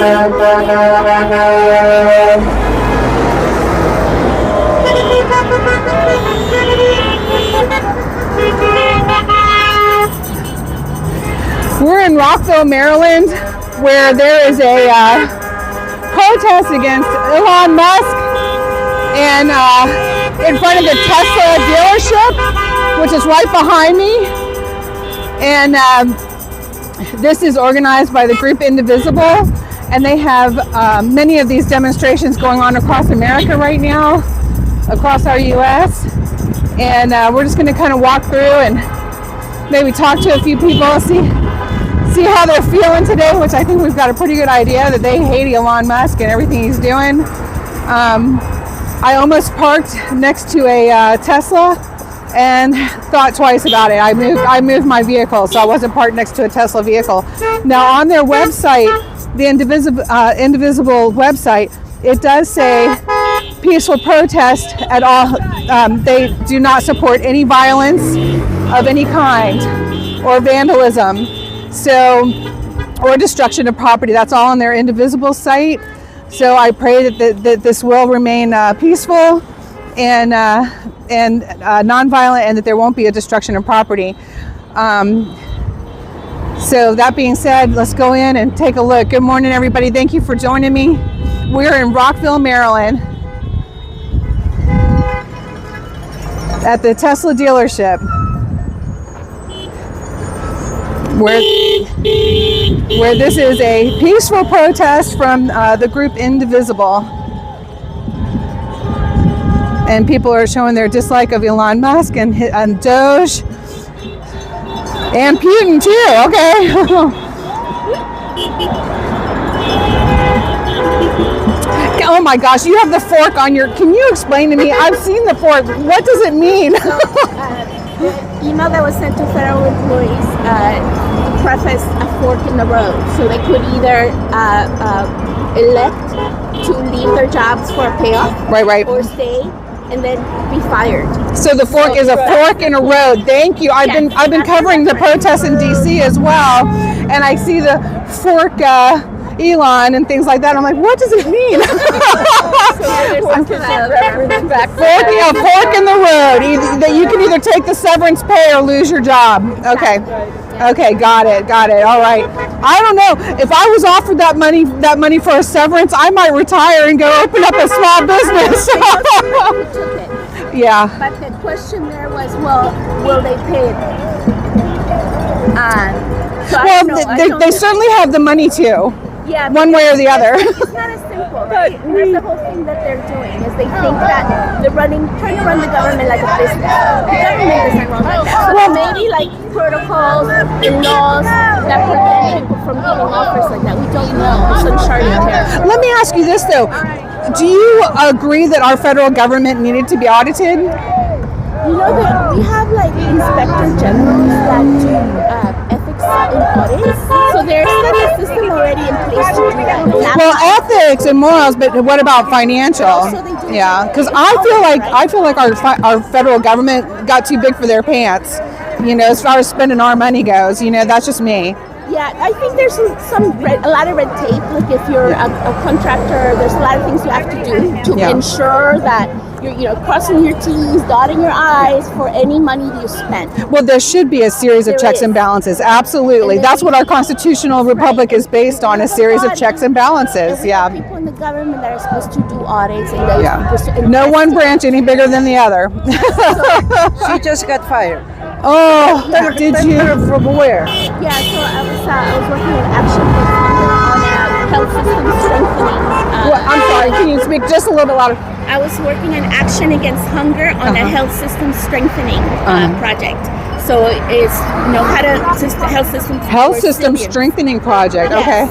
We're in Rockville, Maryland, where there is a protest against Elon Musk and in front of the Tesla dealership, which is right behind me. And this is organized by the group Indivisible, and they have many of these demonstrations going on across America right now, across our U.S. And we're just going to kind of walk through and maybe talk to a few people, see how they're feeling today, which I think we've got a pretty good idea that they hate Elon Musk and everything he's doing. I almost parked next to a Tesla and thought twice about it. I moved my vehicle, so I wasn't parked next to a Tesla vehicle. Now on their website, the Indivisible website, it does say peaceful protest at all. They do not support any violence of any kind or vandalism. So, or destruction of property. That's all on their Indivisible site. So I pray that this will remain peaceful and nonviolent, and that there won't be a destruction of property. So that being said, let's go in and take a look. Good morning, everybody. Thank you for joining me. We're in Rockville, Maryland, at the Tesla dealership, where this is a peaceful protest from the group Indivisible. And people are showing their dislike of Elon Musk and DOGE and Putin too, okay? Oh my gosh, you have the fork on your, can you explain to me? I've seen the fork. What does it mean? So, the email that was sent to federal employees prefaced a fork in the road, so they could either elect to leave their jobs for a payoff, right, or stay and then be fired. So the fork is a fork in a road. Thank you. I've been covering the protests in DC as well, and I see the fork Elon and things like that. I'm like, what does it mean? A fork in the road. That you can either take the severance pay or lose your job. Okay. Okay, got it. All right. I don't know. If I was offered that money for a severance, I might retire and go open up a small business. Yeah. But the question there was, well, will they pay it? So they certainly have the money to. Yeah, one way or the other. It's not as simple, right? That's the whole thing that they're doing, is they think that they're trying to run the government like a business. The government isn't run like that. So well, maybe like protocols and laws that prevent people from getting offers like that. We don't know. It's uncharted territory. Let me ask you this though. Do you agree that our federal government needed to be audited? You know that we have like inspector generals that do ethics and audits, so there's a system already in place to do that. Well, ethics and morals, but what about financial? Also, they do. Yeah, because I feel like our federal government got too big for their pants. You know, as far as spending our money goes. You know, that's just me. Yeah, I think there's a lot of red tape. Like if you're a contractor, there's a lot of things you have to do to ensure that you're crossing your T's, dotting your I's for any money you spend. Well, there should be a series of checks and balances. Absolutely. That's what our constitutional republic is based on, a series of checks and balances. Yeah. People in the government that are supposed to do audits and no one branch any bigger than the other. She just got fired. Oh, did you? From where? Yeah, so I was working in Action on a health system strengthening. I'm sorry, can you speak just a little bit louder? I was working in Action Against Hunger on a health system strengthening project. So it's health system strengthening project. Yes, Okay.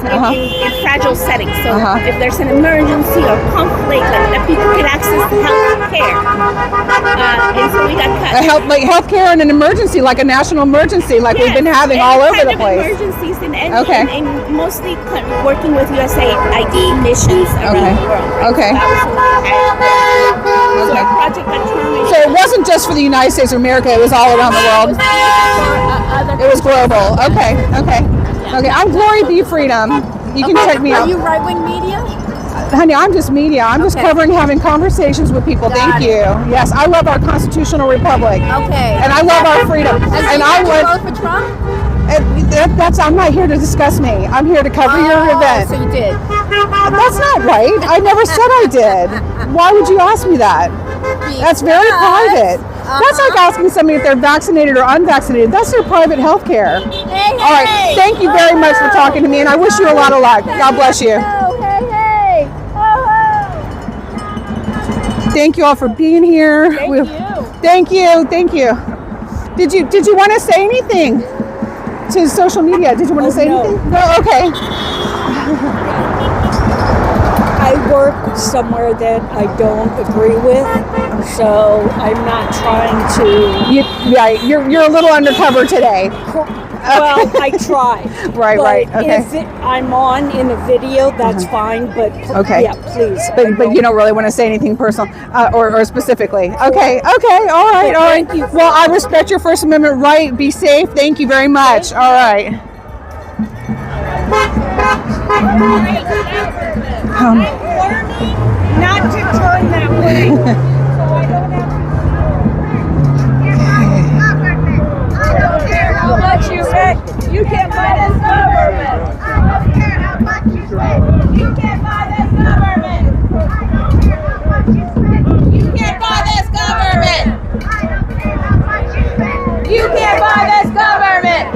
In fragile settings. So if there's an emergency or conflict, like that people get access to health care. And so we got cut. Health care in an emergency, like a national emergency, like we've been having all over the place. Emergencies and mostly working with USAID missions around the world. Okay. So a project that So it wasn't just for the United States of America; it was all around the world. It was global. Okay. I'm GloryBeeFreedom. You can check me out. Are you right-wing media? Honey, I'm just media. I'm just covering having conversations with people. Thank you. Yes, I love our constitutional republic. Okay. And I love our freedom. And I would vote for Trump? I'm not here to discuss me. I'm here to cover your event. So you did. That's not right. I never said I did. Why would you ask me that? That's very private. That's like asking somebody if they're vaccinated or unvaccinated. That's their private health care. Hey, All right. Thank you very much for talking to me, and I wish you a lot of luck. God bless you. Hey. Thank you all for being here. Thank you. Did you want to say anything to social media? Did you want to say anything? No. Okay. I work somewhere that I don't agree with, so I'm not trying to. You're a little undercover today. Well, I try. Right. Okay. If I'm on in a video, that's fine. But okay. Yeah, please. But you don't really want to say anything personal or specifically. Okay. All right. Thank you. Well, I respect your First Amendment right. Be safe. Thank you very much. All right. Not to turn that way. So I don't have I don't care how much you say. You can't buy this government. I don't care how much you say. You can't buy this government. I don't care how much you say. You can't buy this government. I don't care how much you say. You can't buy this government.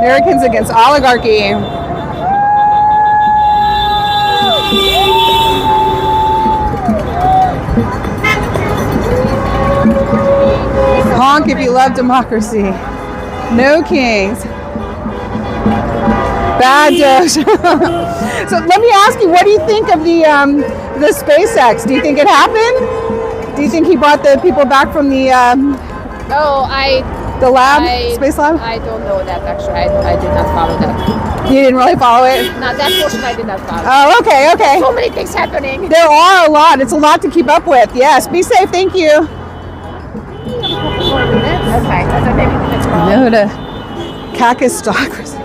Americans against oligarchy. Honk if you love democracy. No kings. Bad DOGE. So let me ask you, what do you think of the SpaceX? Do you think it happened? Do you think he brought the people back from the the lab, space lab? I don't know that actually. I did not follow that. You didn't really follow it? No, that portion I did not follow. Oh, okay. So many things happening. There are a lot. It's a lot to keep up with. Yes. Be safe. Thank you. Okay. So maybe it's No to Kakistocracy.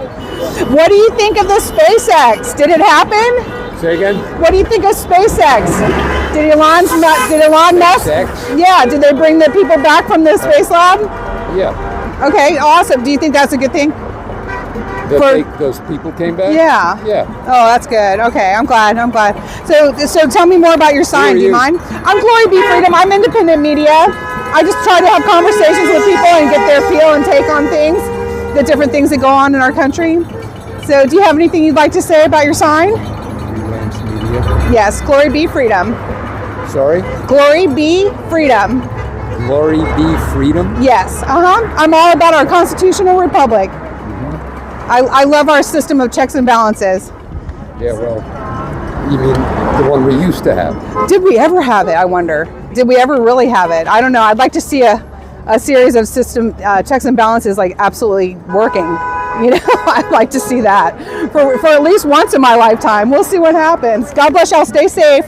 What do you think of the SpaceX? Did it happen? Say again? What do you think of SpaceX? Did Elon Musk? SpaceX? Yeah. Did they bring the people back from the space lab? Yeah. Okay. Awesome. Do you think that's a good thing? Those people came back? Yeah. Yeah. Oh, that's good. Okay, I'm glad. So tell me more about your sign. Do you mind? I'm GloryBeeFreedom. I'm independent media. I just try to have conversations with people and get their feel and take on things, the different things that go on in our country. So do you have anything you'd like to say about your sign? Freelance media. Yes, GloryBeeFreedom. Sorry? GloryBeeFreedom. GloryBeeFreedom? Yes. I'm all about our constitutional republic. I love our system of checks and balances. Yeah, well, you mean the one we used to have? Did we ever have it, I wonder? Did we ever really have it? I don't know. I'd like to see a series of system checks and balances like absolutely working. You know, I'd like to see that for at least once in my lifetime. We'll see what happens. God bless y'all. Stay safe.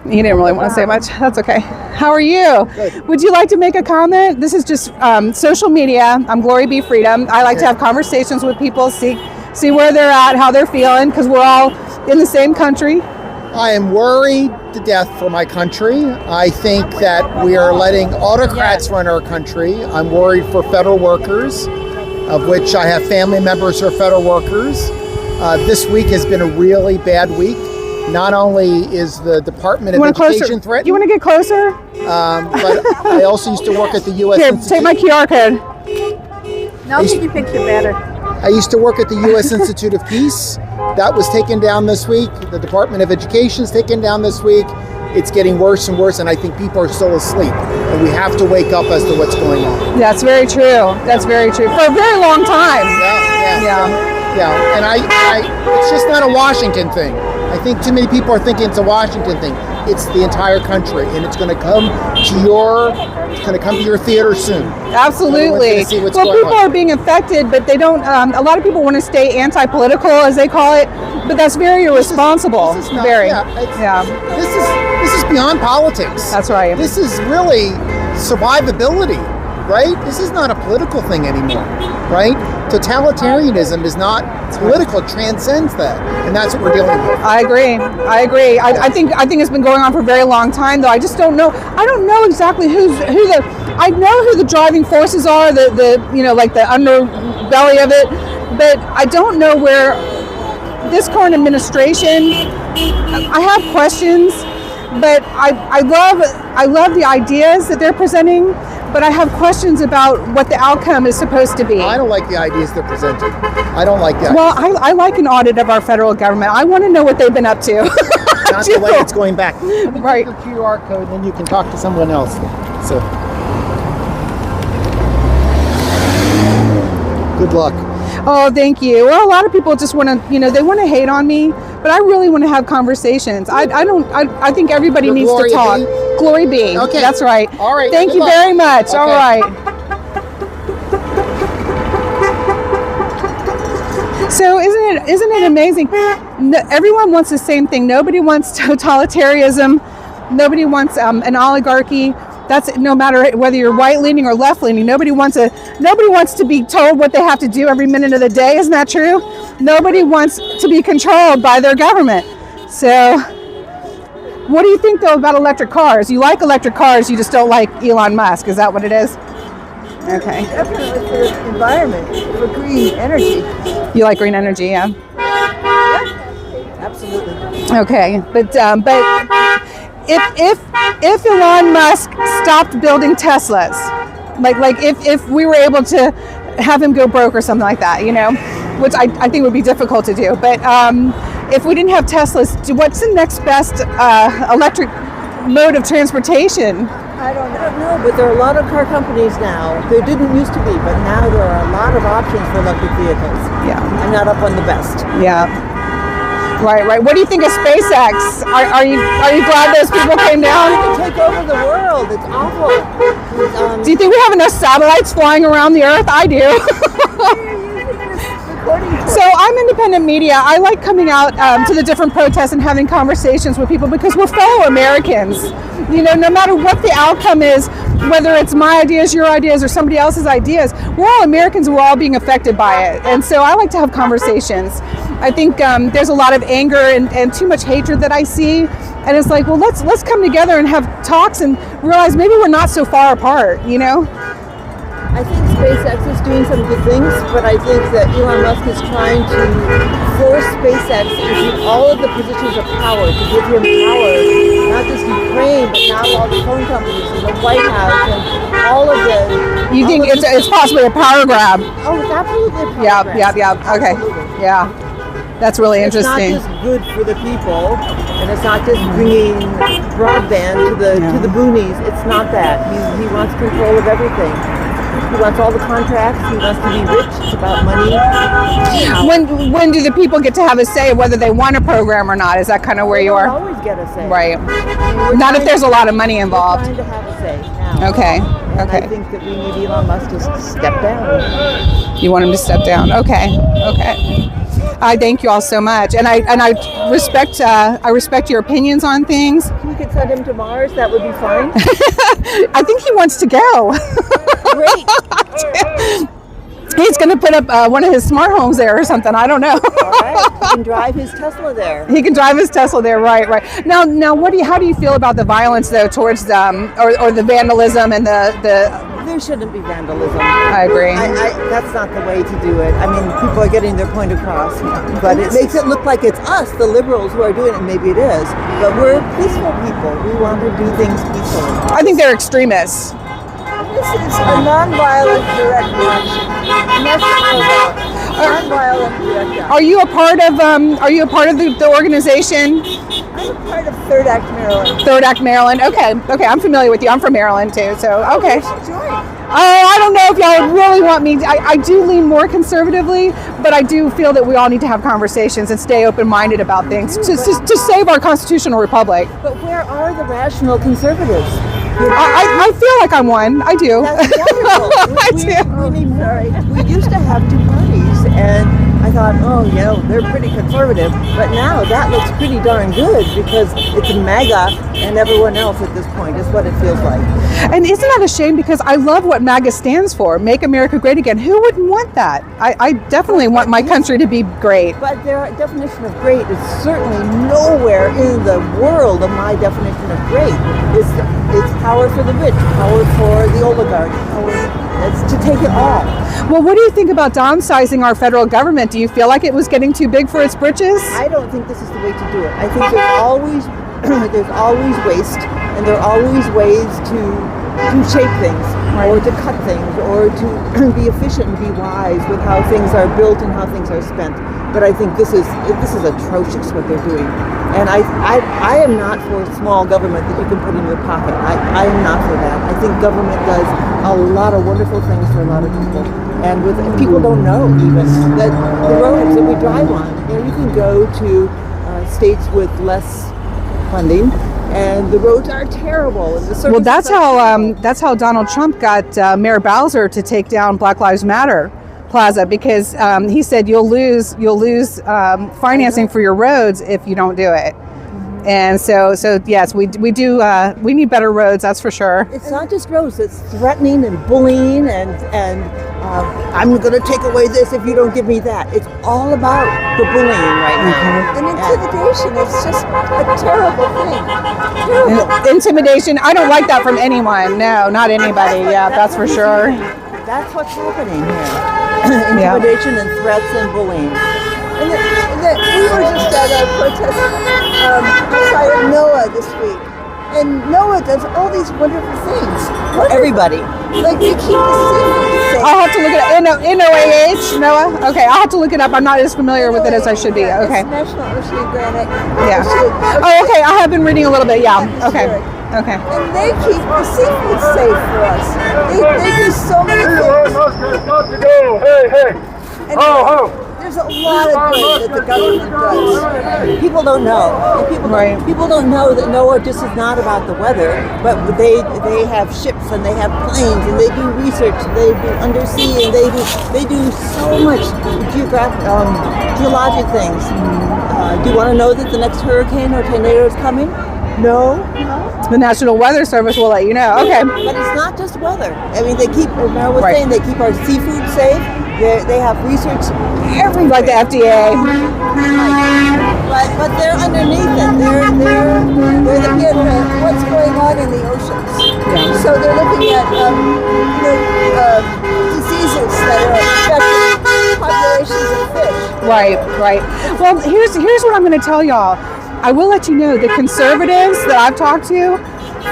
He didn't really want to say much. That's okay. How are you? Good. Would you like to make a comment? This is just social media. I'm GloryBeeFreedom. I like to have conversations with people, see where they're at, how they're feeling, because we're all in the same country. I am worried to death for my country. I think that we are letting autocrats run our country. I'm worried for federal workers, of which I have family members who are federal workers. This week has been a really bad week. Not only is the Department of Education threatened. You want to get closer? But I also used to work at the U.S. Here, Institute. take my QR code. Now take your picture better. I used to work at the U.S. Institute of Peace. That was taken down this week. The Department of Education is taken down this week. It's getting worse and worse, and I think people are still asleep. And we have to wake up as to what's going on. That's very true. That's very true. For a very long time. Yeah. And I it's just not a Washington thing. I think too many people are thinking it's a Washington thing. it's the entire country, and it's going to come to your theater soon. Absolutely. Everyone's gonna see what's Well, going people on. are being affected, but they don't. A lot of people want to stay anti-political, as they call it, but that's very irresponsible. This is not, very. yeah. This is beyond politics. That's right. This is really survivability, right? This is not a political thing anymore, right? Totalitarianism is not political; it transcends that, and that's what we're dealing with. I agree. I think it's been going on for a very long time, though. I just don't know. I don't know exactly I know who the driving forces are, the like the underbelly of it, but I don't know where this current administration. I have questions, but I love the ideas that they're presenting, but I have questions about what the outcome is supposed to be. I don't like the ideas they're presenting. I don't like that. Well, I like an audit of our federal government. I want to know what they've been up to. Not the way it's going back. Let me Right. take your QR code, and then you can talk to someone else. So, good luck. Oh, thank you. Well, a lot of people just want to, they want to hate on me, but I really want to have conversations. I think everybody You're needs Glory to talk. Bee? GloryBee. Okay. That's right. All right. Thank Good you luck. very much. Okay. All right. So isn't it amazing? Everyone wants the same thing. Nobody wants totalitarianism. Nobody wants an oligarchy. That's no matter whether you're right leaning or left leaning. Nobody wants to be told what they have to do every minute of the day. Isn't that true? Nobody wants to be controlled by their government. So, what do you think though about electric cars? You like electric cars, you just don't like Elon Musk. Is that what it is? Okay. Definitely for the environment, for green energy. You like green energy, yeah? Absolutely. Okay, but if Elon Musk stopped building Teslas, like if we were able to have him go broke or something like that, which I think would be difficult to do, but if we didn't have Teslas, what's the next best electric mode of transportation? I don't know, but there are a lot of car companies now. There didn't used to be, but now there are a lot of options for electric vehicles. Yeah. I'm not up on the best. Yeah. Right. What do you think of SpaceX? Are you glad those people came down? They take over the world. It's awful. Do you think we have enough satellites flying around the Earth? I do. So I'm independent media. I like coming out to the different protests and having conversations with people because we're fellow Americans. No matter what the outcome is, whether it's my ideas, your ideas, or somebody else's ideas, we're all Americans and we're all being affected by it. And so I like to have conversations. I think there's a lot of anger and too much hatred that I see. And it's like, well, let's come together and have talks and realize maybe we're not so far apart, I think SpaceX is doing some good things, but I think that Elon Musk is trying to force SpaceX into all of the positions of power, to give him power, not just Ukraine, but now all the phone companies and the White House and all of the... You think it's possibly a power grab? Oh, it's absolutely a power grab. Yeah. Okay. Absolutely. Yeah. That's really interesting. It's not just good for the people, and it's not just bringing broadband to the boonies. It's not that. He wants control of everything. He wants all the contracts. He wants to be rich. It's about money. When do the people get to have a say whether they want a program or not? Is that kind of where you They are? always get a say. Right. We're Not if trying there's to- a lot of money involved. We're trying to have a say now. Okay. And Okay. I think that we need Elon Musk to step down. You want him to step down? Okay. I thank you all so much, and I respect your opinions on things. We could send him to Mars. That would be fine. I think he wants to go. Great. He's going to put up one of his smart homes there or something. I don't know. All right. He can drive his Tesla there. He can drive his Tesla there, right. Now, how do you feel about the violence though towards or the vandalism and the? There shouldn't be vandalism. I agree. That's not the way to do it. I mean, people are getting their point across, but it makes it look like it's us, the liberals, who are doing it. Maybe it is, but we're peaceful people. We want to do things peacefully. I think they're extremists. This is a nonviolent direct action. And that's what we're about. Nonviolent direct action. Are you a part of the organization? I'm a part of Third Act Maryland. Third Act Maryland. Okay. I'm familiar with you. I'm from Maryland too. So okay. You should join. I don't know if y'all would really want me. I do lean more conservatively, but I do feel that we all need to have conversations and stay open-minded about things to save our constitutional republic. But where are the rational conservatives? I feel like I'm one. I do. That's wonderful. We used to have two parties, and I thought, they're pretty conservative. But now that looks pretty darn good because it's MAGA and everyone else at this point is what it feels like. And isn't that a shame? Because I love what MAGA stands for, Make America Great Again. Who wouldn't want that? I definitely want my country to be great. But their definition of great is certainly nowhere in the world of my definition of great. It's power for the rich, power for the oligarchs, it's to take it all. Well, what do you think about downsizing our federal government? Do you feel like it was getting too big for its britches? I don't think this is the way to do it. I think there's always waste, and there are always ways to shape things, or to cut things, or to be efficient and be wise with how things are built and how things are spent. But I think this is atrocious what they're doing. And I am not for small government that you can put in your pocket. I am not for that. I think government does a lot of wonderful things for a lot of people. And people don't know even that the roads that we drive on, you can go to states with less funding, and the roads are terrible. And the well, that's how Donald Trump got Mayor Bowser to take down Black Lives Matter Plaza, because he said you'll lose financing for your roads if you don't do it. And so yes, we need better roads, that's for sure. It's not just roads, it's threatening and bullying and I'm going to take away this if you don't give me that. It's all about the bullying right now. And intimidation is just a terrible thing. Terrible. Intimidation, I don't like that from anyone. No, not anybody. Yeah, that's for sure. That's what's happening here. Intimidation and threats and bullying. And we were just at a protest outside of NOAA this week. And NOAA does all these wonderful things. For everybody. Like they keep the seafood safe. I'll have to look it up. NOAH? Okay, I'll have to look it up. I'm not as familiar with it as I should be. Okay. It's National Oceanographic. Yeah. Oh, okay. I have been reading a little bit. Yeah. Okay. Okay. And they keep the seafood safe for us. They do so many things. Hey. There's a lot of good that the government does. People don't know. People don't know that NOAA just is not about the weather, but they have ships and they have planes and they do research. They do undersea and they do so much geologic things. Do you want to know that the next hurricane or tornado is coming? No. The National Weather Service will let you know. Okay. But it's not just weather. I mean, they keep our seafood safe. They have research everywhere. Like the FDA. But they're underneath it. They're looking at what's going on in the oceans. Yeah. So they're looking at diseases that are affecting populations of fish. Right. Well, here's what I'm going to tell y'all. I will let you know the conservatives that I've talked to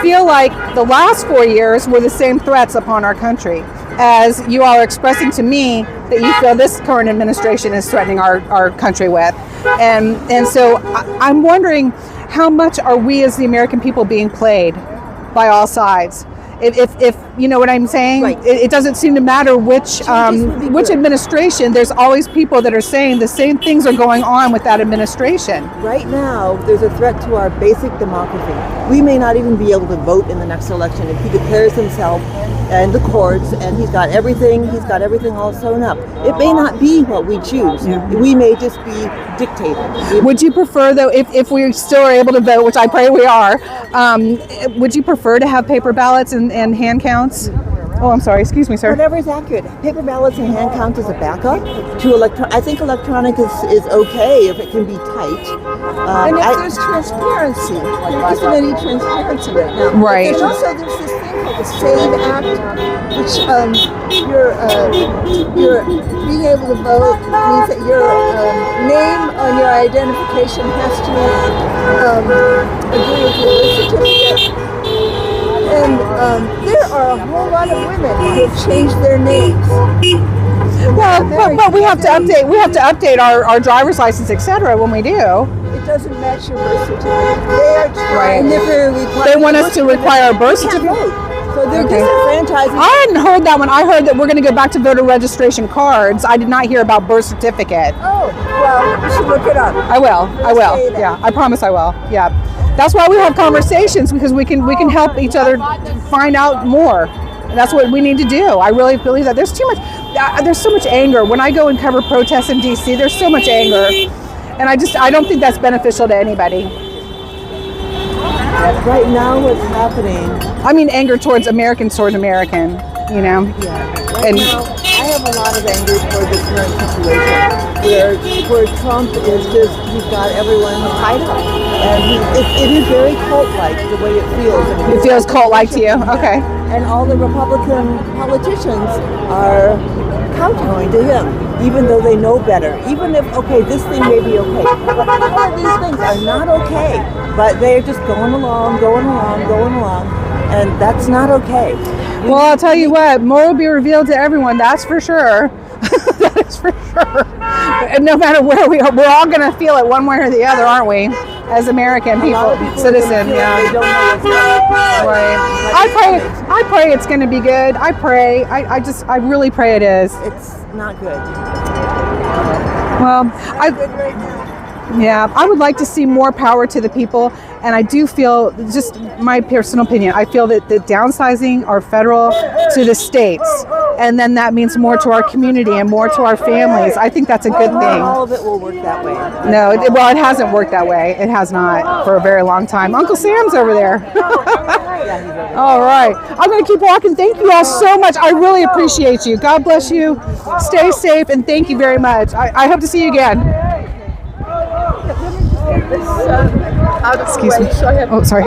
feel like the last 4 years were the same threats upon our country as you all are expressing to me that you feel this current administration is threatening our country with. And so I'm wondering, how much are we as the American people being played by all sides? If you know what I'm saying, right. It doesn't seem to matter which administration. There's always people that are saying the same things are going on with that administration. Right now, there's a threat to our basic democracy. We may not even be able to vote in the next election if he declares himself and the courts, and he's got everything all sewn up. It may not be what we choose. Yeah. We may just be dictated. Would you prefer, though, if we still are able to vote, which I pray we are, would you prefer to have paper ballots and hand counts? Oh, I'm sorry. Excuse me, sir. Whatever is accurate. Paper ballots and hand count is a backup to electronic. I think electronic is okay if it can be tight. And if there's transparency, there isn't any transparency right now. Right. And also there's this thing called the SAVE Act, which you're being able to vote means that your name on your identification has to agree with your birth certificate. And there are a whole lot of women who have changed their names. Well, but we have to update. We have to update our driver's license, etc. when we do. It doesn't match your birth certificate. They are trying to require. They want us to require a birth You can't certificate. vote. So they're Okay. disenfranchising. I hadn't heard that one. I heard that we're going to go back to voter registration cards. I did not hear about birth certificate. Oh, well, you should look it up. I will. I will. Say that. Yeah, I promise I will. Yeah. That's why we have conversations, because we can help each other find out more. And that's what we need to do. I really believe that there's so much anger. When I go and cover protests in DC, there's so much anger. And I don't think that's beneficial to anybody. Right now, what's happening? I mean, anger towards American, you know? Yeah. Right And- now, I have a lot of anger toward the current situation, where Trump is just, he's got everyone tied up. And it is very cult-like, the way it feels. And It feels cult-like to you? Okay. And all the Republican politicians are kowtowing to him, even though they know better. Even if, okay, this thing may be okay. But all of these things are not okay. But they're just going along. And that's not okay. Well, I'll tell you what, more will be revealed to everyone, that's for sure. That is for sure. And no matter where we are, we're all going to feel it one way or the other, aren't we? As American people, citizen, They yeah. don't know what's happening. Right. I pray it's going to be good. I pray. I really pray it is. It's not good. Well, Good right now. yeah, I would like to see more power to the people, and I do feel, just my personal opinion, I feel that the downsizing our federal to the states, and then that means more to our community and more to our families. I think that's a good Not thing. all of it will work that way. No, it hasn't worked that way. It has not for a very long time. Uncle Sam's over there. All right. I'm going to keep walking. Thank you all so much. I really appreciate you. God bless you. Stay safe, and thank you very much. I hope to see you again. Excuse me. Oh, sorry.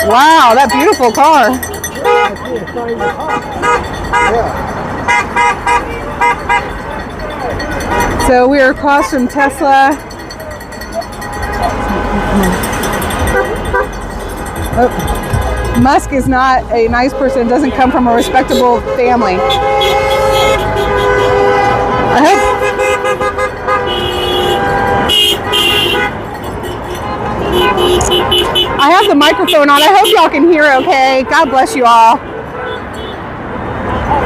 Wow, that beautiful car. So we are across from Tesla. Oh. Musk is not a nice person, doesn't come from a respectable family. I have the microphone on. I hope y'all can hear okay. God bless you all.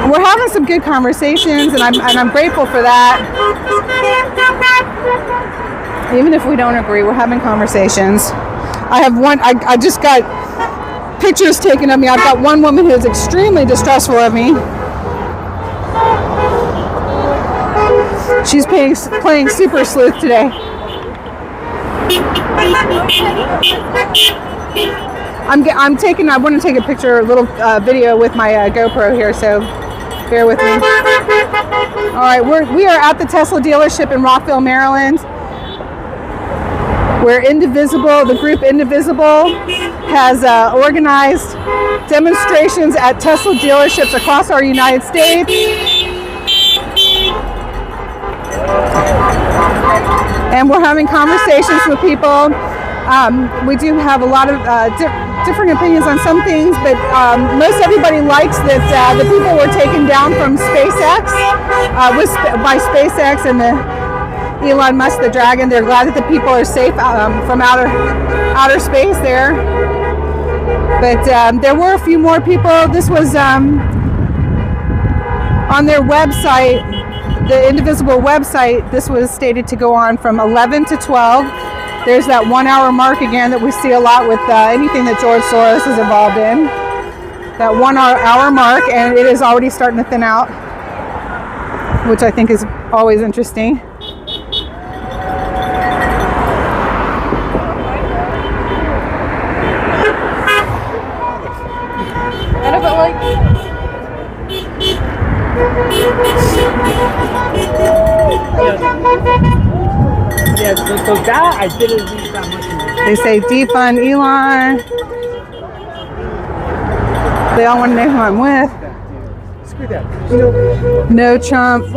We're having some good conversations, and I'm grateful for that. Even if we don't agree, we're having conversations. I have one, I just got pictures taken of me. I've got one woman who is extremely distrustful of me. She's playing Super Sleuth today. I want to take a picture, a little video with my GoPro here, so bear with me. All right, we are at the Tesla dealership in Rockville, Maryland, where Indivisible, the group Indivisible, has organized demonstrations at Tesla dealerships across our United States. And we're having conversations with people. We do have a lot of different opinions on some things, but most everybody likes that the people were taken down from SpaceX, by SpaceX and the Elon Musk, the Dragon. They're glad that the people are safe from outer space there. But there were a few more people. This was on their website, the Indivisible website. This was stated to go on from 11 to 12. There's that 1 hour mark again that we see a lot with anything that George Soros is involved in. That 1 hour mark, and it is already starting to thin out, which I think is always interesting. And if it like yeah, so that I didn't read that much. They say defund Elon. They all want to know who I'm with. Screw that. No Trump,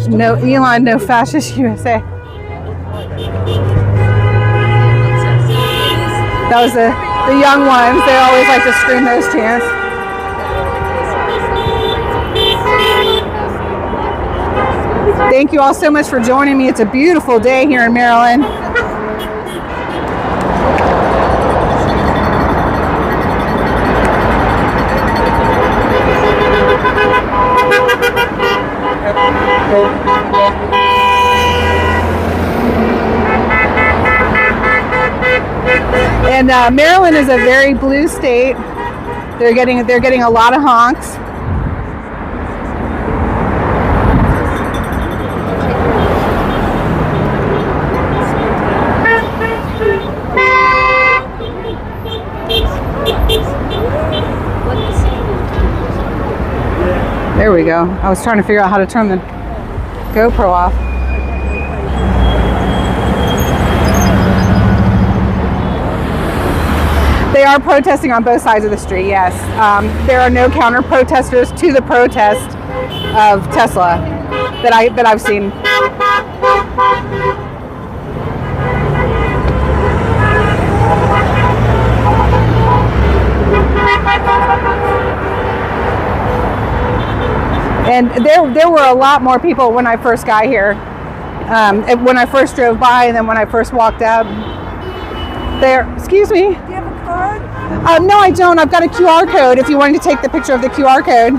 no Elon, no fascist USA. That was a The young ones, they always like to scream those chants. Thank you all so much for joining me. It's a beautiful day here in Maryland. And Maryland is a very blue state. They're getting a lot of honks. There we go. I was trying to figure out how to turn the GoPro off. They are protesting on both sides of the street, yes. There are no counter protesters to the protest of Tesla that I've seen. And there were a lot more people when I first got here. When I first drove by, and then when I first walked up. There, excuse me. Do you have a card? No, I don't. I've got a QR code if you wanted to take the picture of the QR code.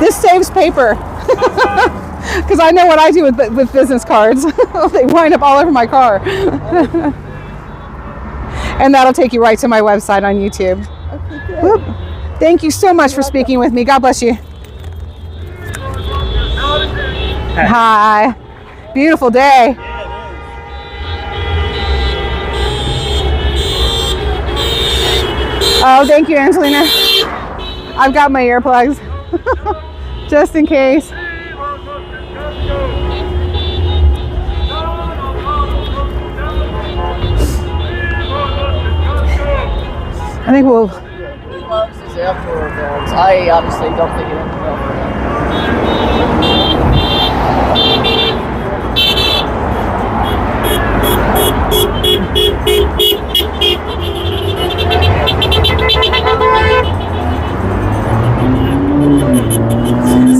This saves paper. Because I know what I do with business cards. They wind up all over my car. And that'll take you right to my website on YouTube. Okay, good. Whoop. Thank you so much for speaking with me. God bless you. Hi. Beautiful day. Oh, thank you, Angelina. I've got my earplugs. Just in case. I think we'll... He loves his outdoor events. I obviously don't think it ends well for him.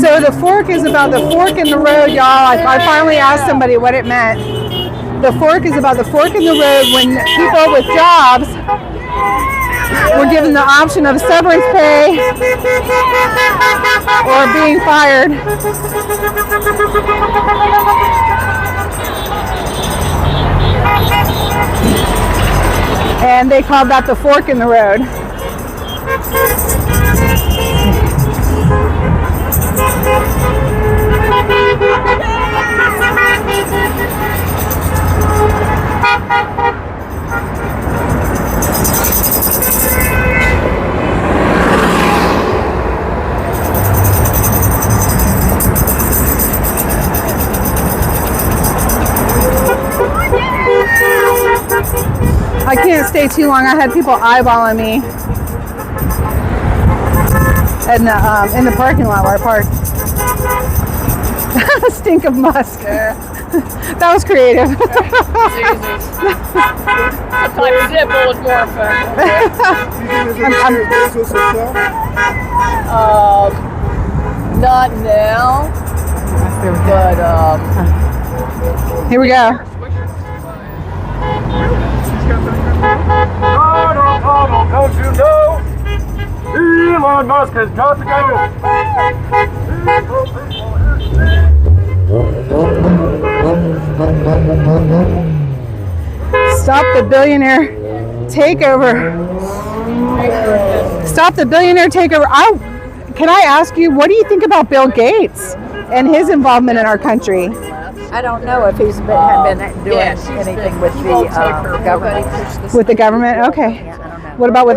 So the fork is about the fork in the road, y'all. I finally asked somebody what it meant. The fork is about the fork in the road when people with jobs were given the option of severance pay or being fired. And they called that the fork in the road. I can't stay too long. I had people eyeballing me in the parking lot where I parked. Stink of Musk. Yeah. That was creative. Sometimes simple is more effective. Not now, but here we go. Don't you know? Elon Musk has got to go. Stop the billionaire takeover. Stop the billionaire takeover. Can I ask you, what do you think about Bill Gates and his involvement in our country? I don't know if he's been doing anything with the government. With the government? Okay. Yeah, I don't know. What about with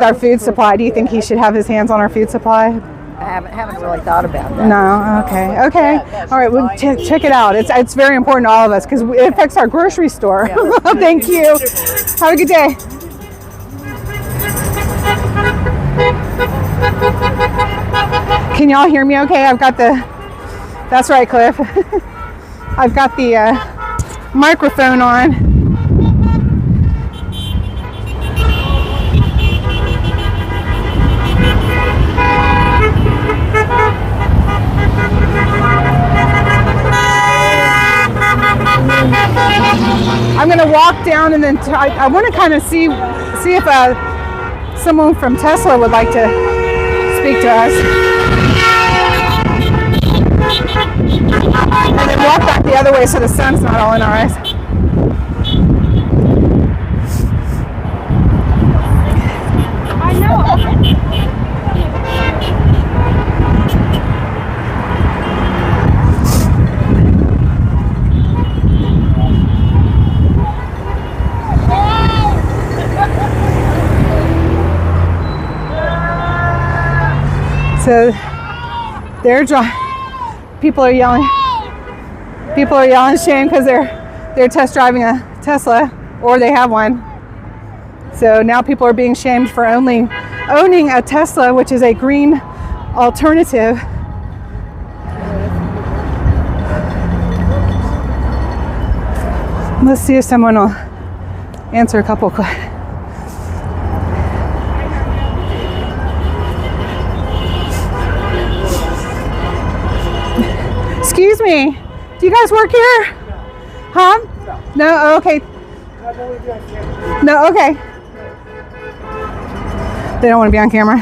our food supply? Do you think he should have his hands on our food supply? I haven't really thought about that. No. Okay. All right. Well, check it out. It's very important to all of us because it affects our grocery store. Thank you. Have a good day. Can y'all hear me? Okay. I've got the. That's right, Cliff. I've got the microphone on. I'm gonna walk down and then I want to kind of see if someone from Tesla would like to speak to us. And then walk back the other way so the sun's not all in our eyes. I know. So they're people are yelling shame because they're test driving a Tesla, or they have one. So now people are being shamed for owning a Tesla, which is a green alternative. Let's see if someone will answer a couple questions. Excuse me, do you guys work here? Huh? No? Oh, okay. No, okay. They don't want to be on camera.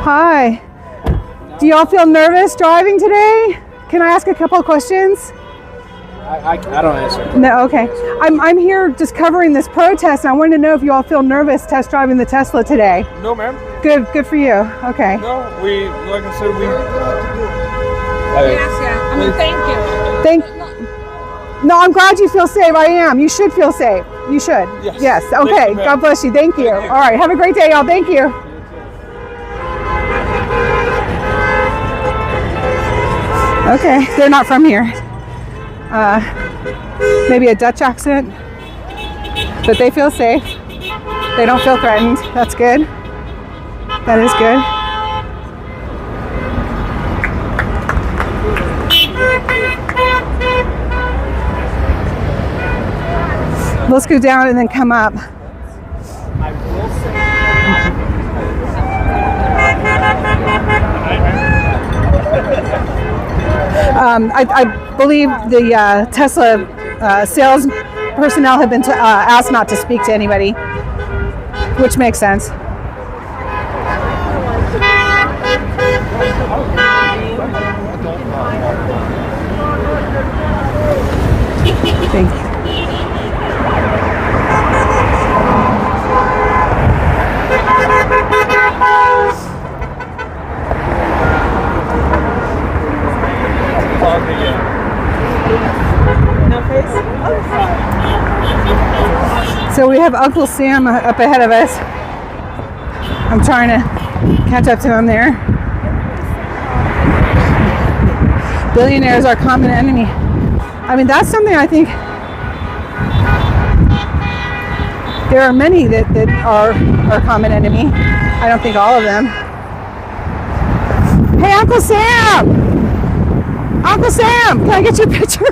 Hi. Do y'all feel nervous driving today? Can I ask a couple of questions? I don't answer. No, okay. I'm here just covering this protest, and I wanted to know if you all feel nervous test driving the Tesla today. No, ma'am. Good for you. Okay. No, like I said, Thank. No, I'm glad you feel safe. I am. You should feel safe. You should. Yes. Okay. God bless you. Thank you. All right. Have a great day, y'all. Thank you. Okay, they're not from here. Maybe a Dutch accent, but they feel safe. They don't feel threatened. That's good. That is good. Let's go down and then come up. I believe the Tesla sales personnel have been asked not to speak to anybody, which makes sense. Thank you. So we have Uncle Sam up ahead of us. I'm trying to catch up to him there. Billionaires are common enemy. I mean, that's something I think there are many that are common enemy. I don't think all of them. Hey, Uncle Sam! Uncle Sam, can I get your picture?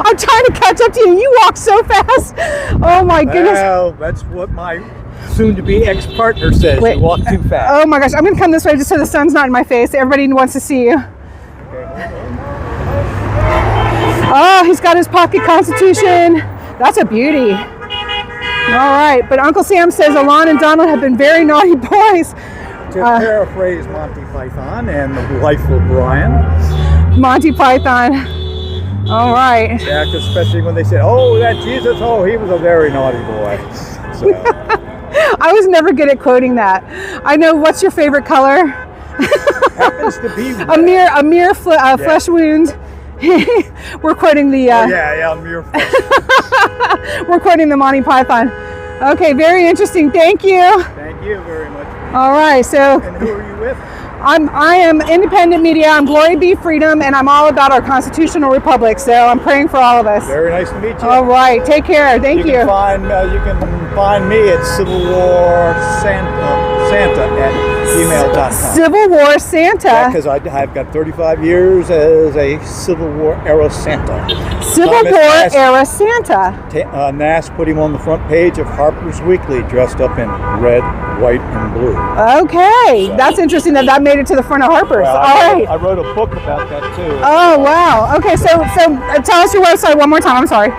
I'm trying to catch up to you. You walk so fast. Oh my goodness. Well, that's what my soon-to-be ex-partner says. Wait, you walk too fast. Oh my gosh, I'm gonna come this way just so the sun's not in my face. Everybody wants to see you. Oh, he's got his pocket constitution. That's a beauty. All right, but Uncle Sam says Alon and Donald have been very naughty boys. To paraphrase Monty Python and The Life of Brian. Monty Python. All right. Yeah, especially when they said, "Oh, that Jesus! Oh, he was a very naughty boy." So. I was never good at quoting that. I know. What's your favorite color? Happens to be a mere flesh wound. We're quoting the. Mere flesh. We're quoting the Monty Python. Okay, very interesting. Thank you. Thank you very much. All right, so. And who are you with? I am independent media. I'm GloryBeeFreedom, and I'm all about our constitutional republic. So I'm praying for all of us. Very nice to meet you. All right, take care. Thank you. You can find me at Civil War Santa at gmail.com. Civil War Santa. Because I've got 35 years as a Civil War era Santa. Civil War era Santa. Nass put him on the front page of Harper's Weekly, dressed up in red, white, and blue. Okay, that's interesting that made it to the front of Harper's. Well, All right. I wrote a book about that too. Oh wow. Okay, so tell us your website one more time. I'm sorry.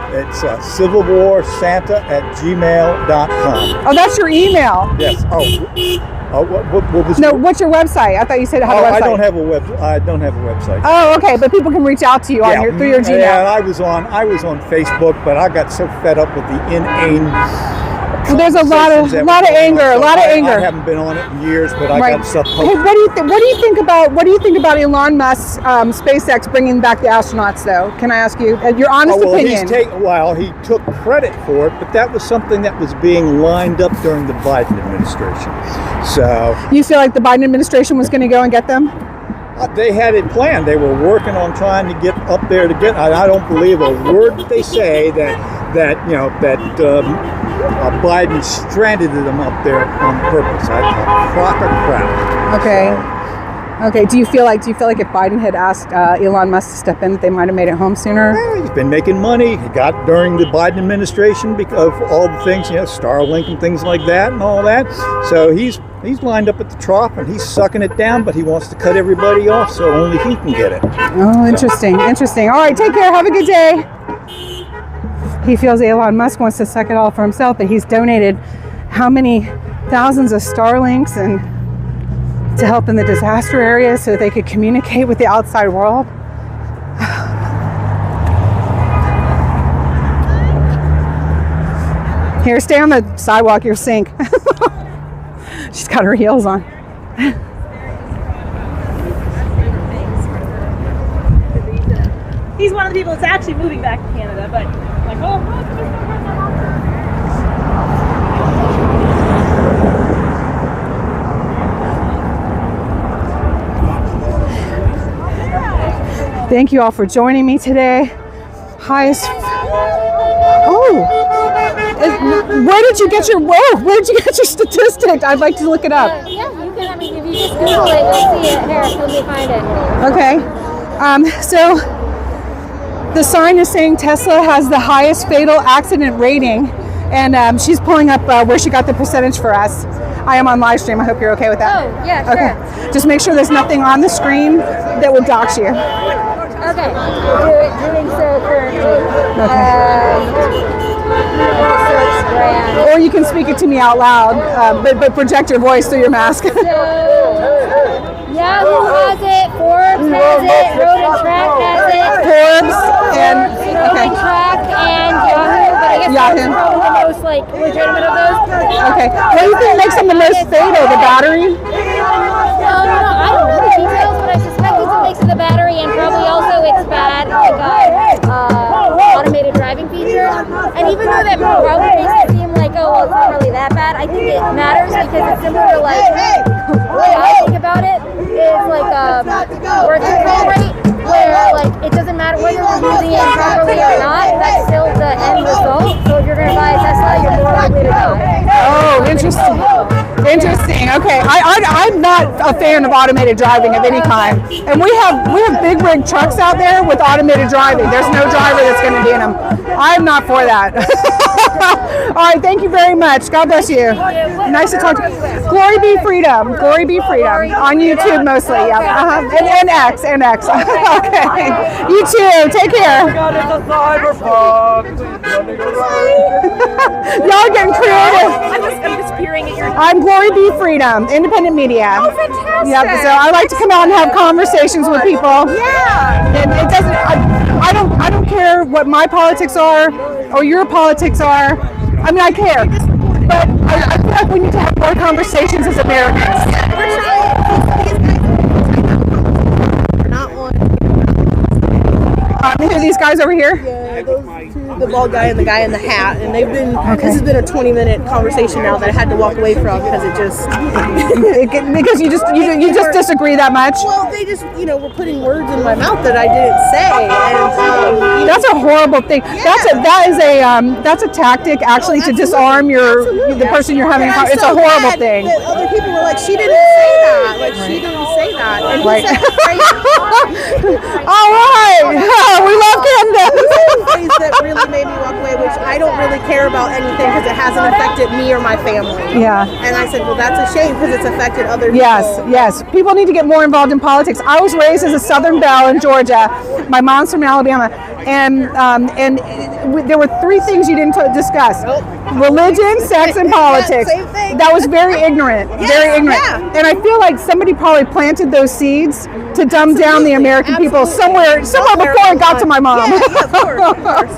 It's civilwarsanta at gmail.com. Oh, that's your email. Yes. What was what's your website? I thought you said it had a website. I don't have a website. Oh, okay, but people can reach out to you through your Gmail. Yeah, I was on Facebook, but I got so fed up with the inane. Well, there's a lot of anger. I haven't been on it in years, but I got stuff posted. Hey, what do you think about Elon Musk's SpaceX bringing back the astronauts? Though, can I ask you your honest opinion? He took credit for it, but that was something that was being lined up during the Biden administration. So you feel like the Biden administration was going to go and get them? They had it planned. They were working on trying to get up there to get. I don't believe a word that they say that Biden stranded them up there on purpose. A crock of crap. Okay. Okay. Do you feel like if Biden had asked Elon Musk to step in, that they might have made it home sooner? Well, he's been making money. He got during the Biden administration because of all the things, Starlink and things like that and all that. So he's lined up at the trough and he's sucking it down, but he wants to cut everybody off so only he can get it. Oh, interesting. Interesting. All right. Take care. Have a good day. He feels Elon Musk wants to suck it all for himself, but he's donated how many thousands of Starlinks and to help in the disaster areas so that they could communicate with the outside world. Here, stay on the sidewalk, you'll sink. She's got her heels on. He's one of the people that's actually moving back to Canada, but like, oh. Thank you all for joining me today. Where did you get your statistic? I'd like to look it up. Yeah, you can. If you just Google it, you'll see it. Here, let me find it. Okay. So the sign is saying Tesla has the highest fatal accident rating, and she's pulling up where she got the percentage for us. I am on live stream. I hope you're okay with that. Oh, yeah, sure. Okay. Just make sure there's nothing on the screen that would dox you. Okay. Doing so currently. Or you can speak it to me out loud, but project your voice through your mask. So, Yahoo has it, Forbes has it, Road and Track has it. Forbes and Road and Track and Yahoo, but I guess Yahoo is probably the most legitimate of those. Okay. What do you think makes them the most fatal? The battery? I don't know the details, but I suspect it's a mix of the battery and probably also it's bad automated driving feature. And even though that probably makes it seem like, oh, well, it's not really that bad, I think it matters because it's similar to the way I think about it is birth control rate, where it doesn't matter whether you're using it properly or not, that's still the end result. So if you're going to buy a Tesla, you're more likely to die. Oh, interesting. Interesting. Okay, I'm not a fan of automated driving of any kind, and we have big rig trucks out there with automated driving. There's no driver that's going to be in them. I'm not for that. All right, thank you very much. God bless you. Nice to talk to you. GloryBeeFreedom. GloryBeeFreedom on YouTube mostly. Yeah. And X. Okay. You too. Take care. Y'all getting creative. I'm just peering at your. I'm GloryBeeFreedom, independent media. Oh, fantastic! Yeah, so I like to come out and have conversations with people. Yeah. And it doesn't. I don't care what my politics are or your politics are. I mean, I care, but I feel like we need to have more conversations as Americans. Who are these guys over here? Yeah, those two, the bald guy and the guy in the hat, and they've been. This has been a 20-minute conversation now that I had to walk away from because it just. Because you just disagree that much. Well, they just were putting words in my mouth that I didn't say, and that's a horrible thing. Yeah. That's a tactic actually to disarm the person you're having. It's a horrible thing. That other people were like, she didn't say that. Like she didn't say that. And he said the phrase. All right. We love Candace. He said the phrase that really made me walk away, which I don't really care about anything because it hasn't affected me or my family. Yeah. And I said, well, that's a shame because it's affected other people. Yes. People need to get more involved in politics. I was raised as a Southern belle in Georgia. My mom's from Alabama, and there were three things you didn't discuss: religion, sex, and politics. Same thing. That was very ignorant. Very ignorant. Yeah. And I feel like somebody probably planted those seeds to dumb down the American people somewhere before it got to my mom. Yeah, of course.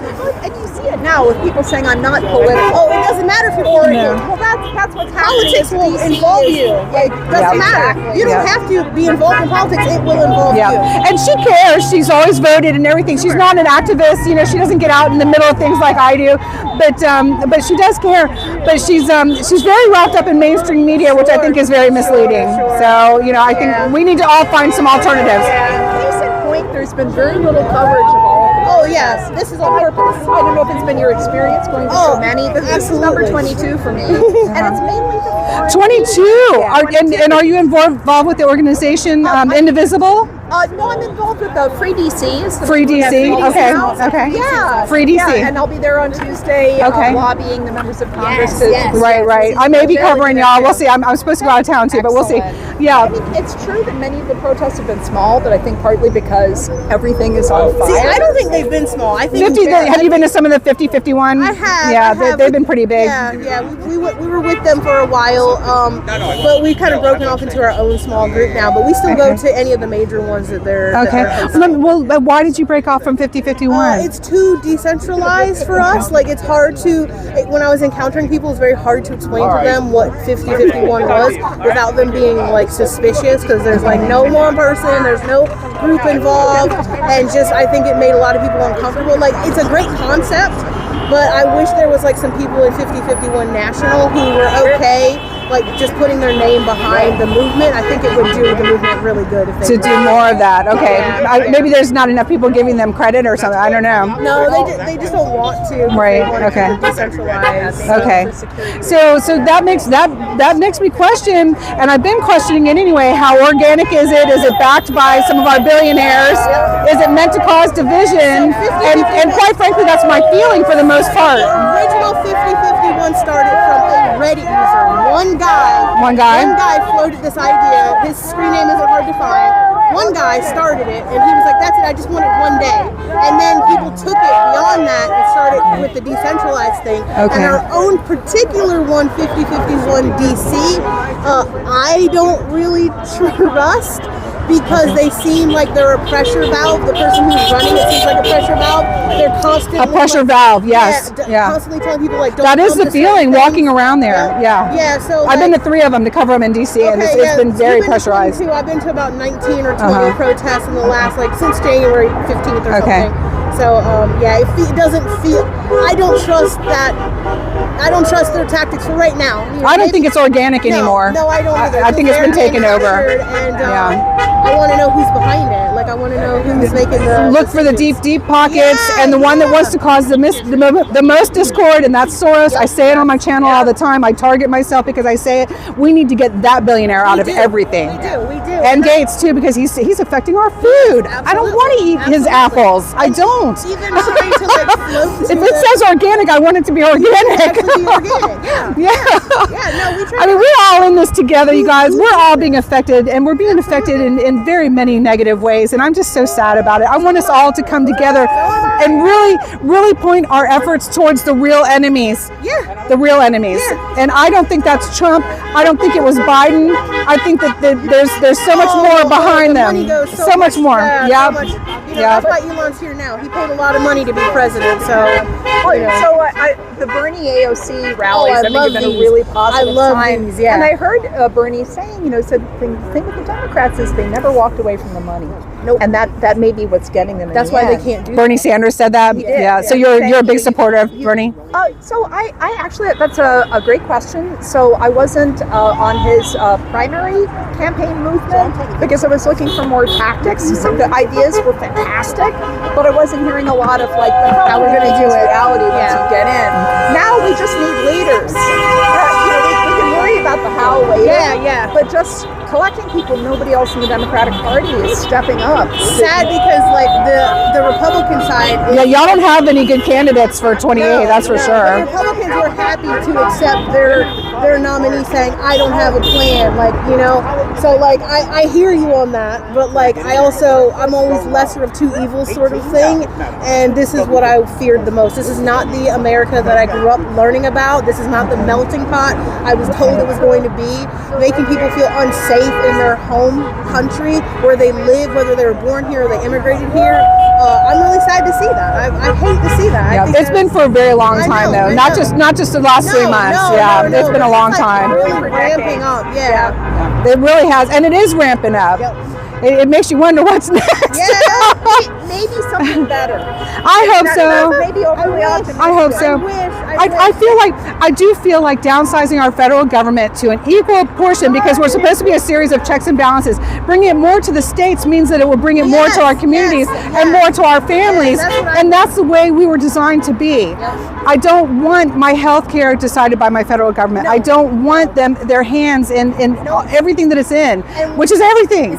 And you see it now with people saying I'm not political. Oh, it doesn't matter if you're political. Well, that's what's happening. Politics will involve you. Like, doesn't matter. You don't have to be involved in politics. It will involve you. And she cares. She's always voted and everything. She's not an activist. She doesn't get out in the middle of things like I do. But she does care. But she's very wrapped up in mainstream media, which I think is very misleading. So I think we need to all find some alternatives. Case in point, there's been very little coverage of all of them. Oh yes, this is on purpose. I don't know if it's been your experience going to so many. This is number 22 for me, and it's mainly the 22. And are you involved with the organization Indivisible? No, I'm involved with Free DCs. Free DC. Okay. Yeah. Free DC. Yeah, and I'll be there on Tuesday lobbying the members of Congress. Right. I may be covering y'all. We'll see. I'm supposed to go out of town too, but we'll see. Yeah. I mean, it's true that many of the protests have been small, but I think partly because everything is on fire. See, I don't think they've been small. I think 50. Have you been to some of the 50-51? I have. Yeah, they've been pretty big. Yeah. We were with them for a while, but we've kind of broken off into our own small group now. But we still go to any of the major ones that they're. Okay. Well, why did you break off from 50-51? It's too decentralized for us. Like it's hard to. When I was encountering people, it's very hard to explain to them what 50-51 was without them being like suspicious because there's like no one person, there's no group involved, and just I think it made a lot of people uncomfortable. Like it's a great concept, but I wish there was like some people in 50-51 National who were okay, like just putting their name behind the movement. I think it would do the movement really good if they do more of that. Okay, maybe there's not enough people giving them credit or something. I don't know. No, they just don't want to. Right. Okay. Decentralized. Okay. So that makes me question, and I've been questioning it anyway. How organic is it? Is it backed by some of our billionaires? Is it meant to cause division? And quite frankly, that's my feeling for the most part. Original 50-51 started from a Reddit user. One guy floated this idea. His screen name isn't hard to find. One guy started it, and he was like, that's it, I just want it one day. And then people took it beyond that and started with the decentralized thing. And our own particular one, 50-51 DC, I don't really trust because they seem like they're a pressure valve. The person who's running it seems like a pressure valve. They're constantly a pressure valve. Yes, constantly telling people like, don't. That is the feeling walking around there. Yeah. So I've been to 3 of them to cover them in DC, and it's been very pressurized. I've been to about 19 or 20 protests in the last since January 15th or something. So it doesn't feel. I don't trust that. I don't trust their tactics for right now. I don't think it's organic anymore. No, I don't either. I think it's been taken over. And I want to know who's behind it. Like I want to know who's making the. Look for the deep pockets, and the one that wants to cause the most discord, and that's Soros. I say it on my channel all the time. I target myself because I say it. We need to get that billionaire out of everything. We do. And Gates too, because he's affecting our food. I don't want to eat his apples. I don't. Even trying to float. If it says organic, I want it to be organic. No, we try. I mean, we're all in this together, you guys. We're all being affected, and we're being affected in very many negative ways. And I'm just so sad about it. I want us all to come together and really point our efforts towards the real enemies. The real enemies. And I don't think that's Trump. I don't think it was Biden. I think that there's so much more behind them. So much more. That's why Elon's here now. He paid a lot of money to be president. So. The Bernie AOC rallies, I think, have been a really positive sign. These, yeah. And I heard Bernie saying, said the thing with the Democrats is they never walked away from the money. Nope. And that may be what's getting them. That's why they can't do Bernie Sanders said that. He did, yeah. So you're a big supporter of Bernie. So I actually, that's a great question. So I wasn't on his primary campaign movement because I was looking for more tactics. So the ideas were fantastic, but I wasn't hearing a lot of like how we're going to do it. Reality once you get in. Now we just need leaders. We can worry about the how later. Yeah. But just collecting people, nobody else in the Democratic Party is stepping up. Sad because like the Republican side. Y'all don't have any good candidates for 28. That's for sure. The Republicans were happy to accept their nominee saying, "I don't have a plan." So like I hear you on that, but like I'm always lesser of two evils sort of thing, and this is what I feared the most. This is not the America that I grew up learning about. This is not the melting pot I was told it was going to be, making people feel unsafe in their home country where they live, whether they were born here or they immigrated here. I'm really sad to see that. I hate to see that. Yeah, it's been for a very long time though. Not just the last 3 months. It's been a long time. Really ramping up. Yeah. It really has, and it is ramping up. Yep. It makes you wonder what's next. Yeah, maybe something better. I hope so. Maybe overly optimistic. I hope so. I do feel like downsizing our federal government to an equal portion, because we're supposed to be a series of checks and balances. Bringing it more to the states means that it will bring it more to our communities and more to our families, and that's the way we were designed to be. I don't want my health care decided by my federal government. I don't want their hands in everything that it's in, which is everything.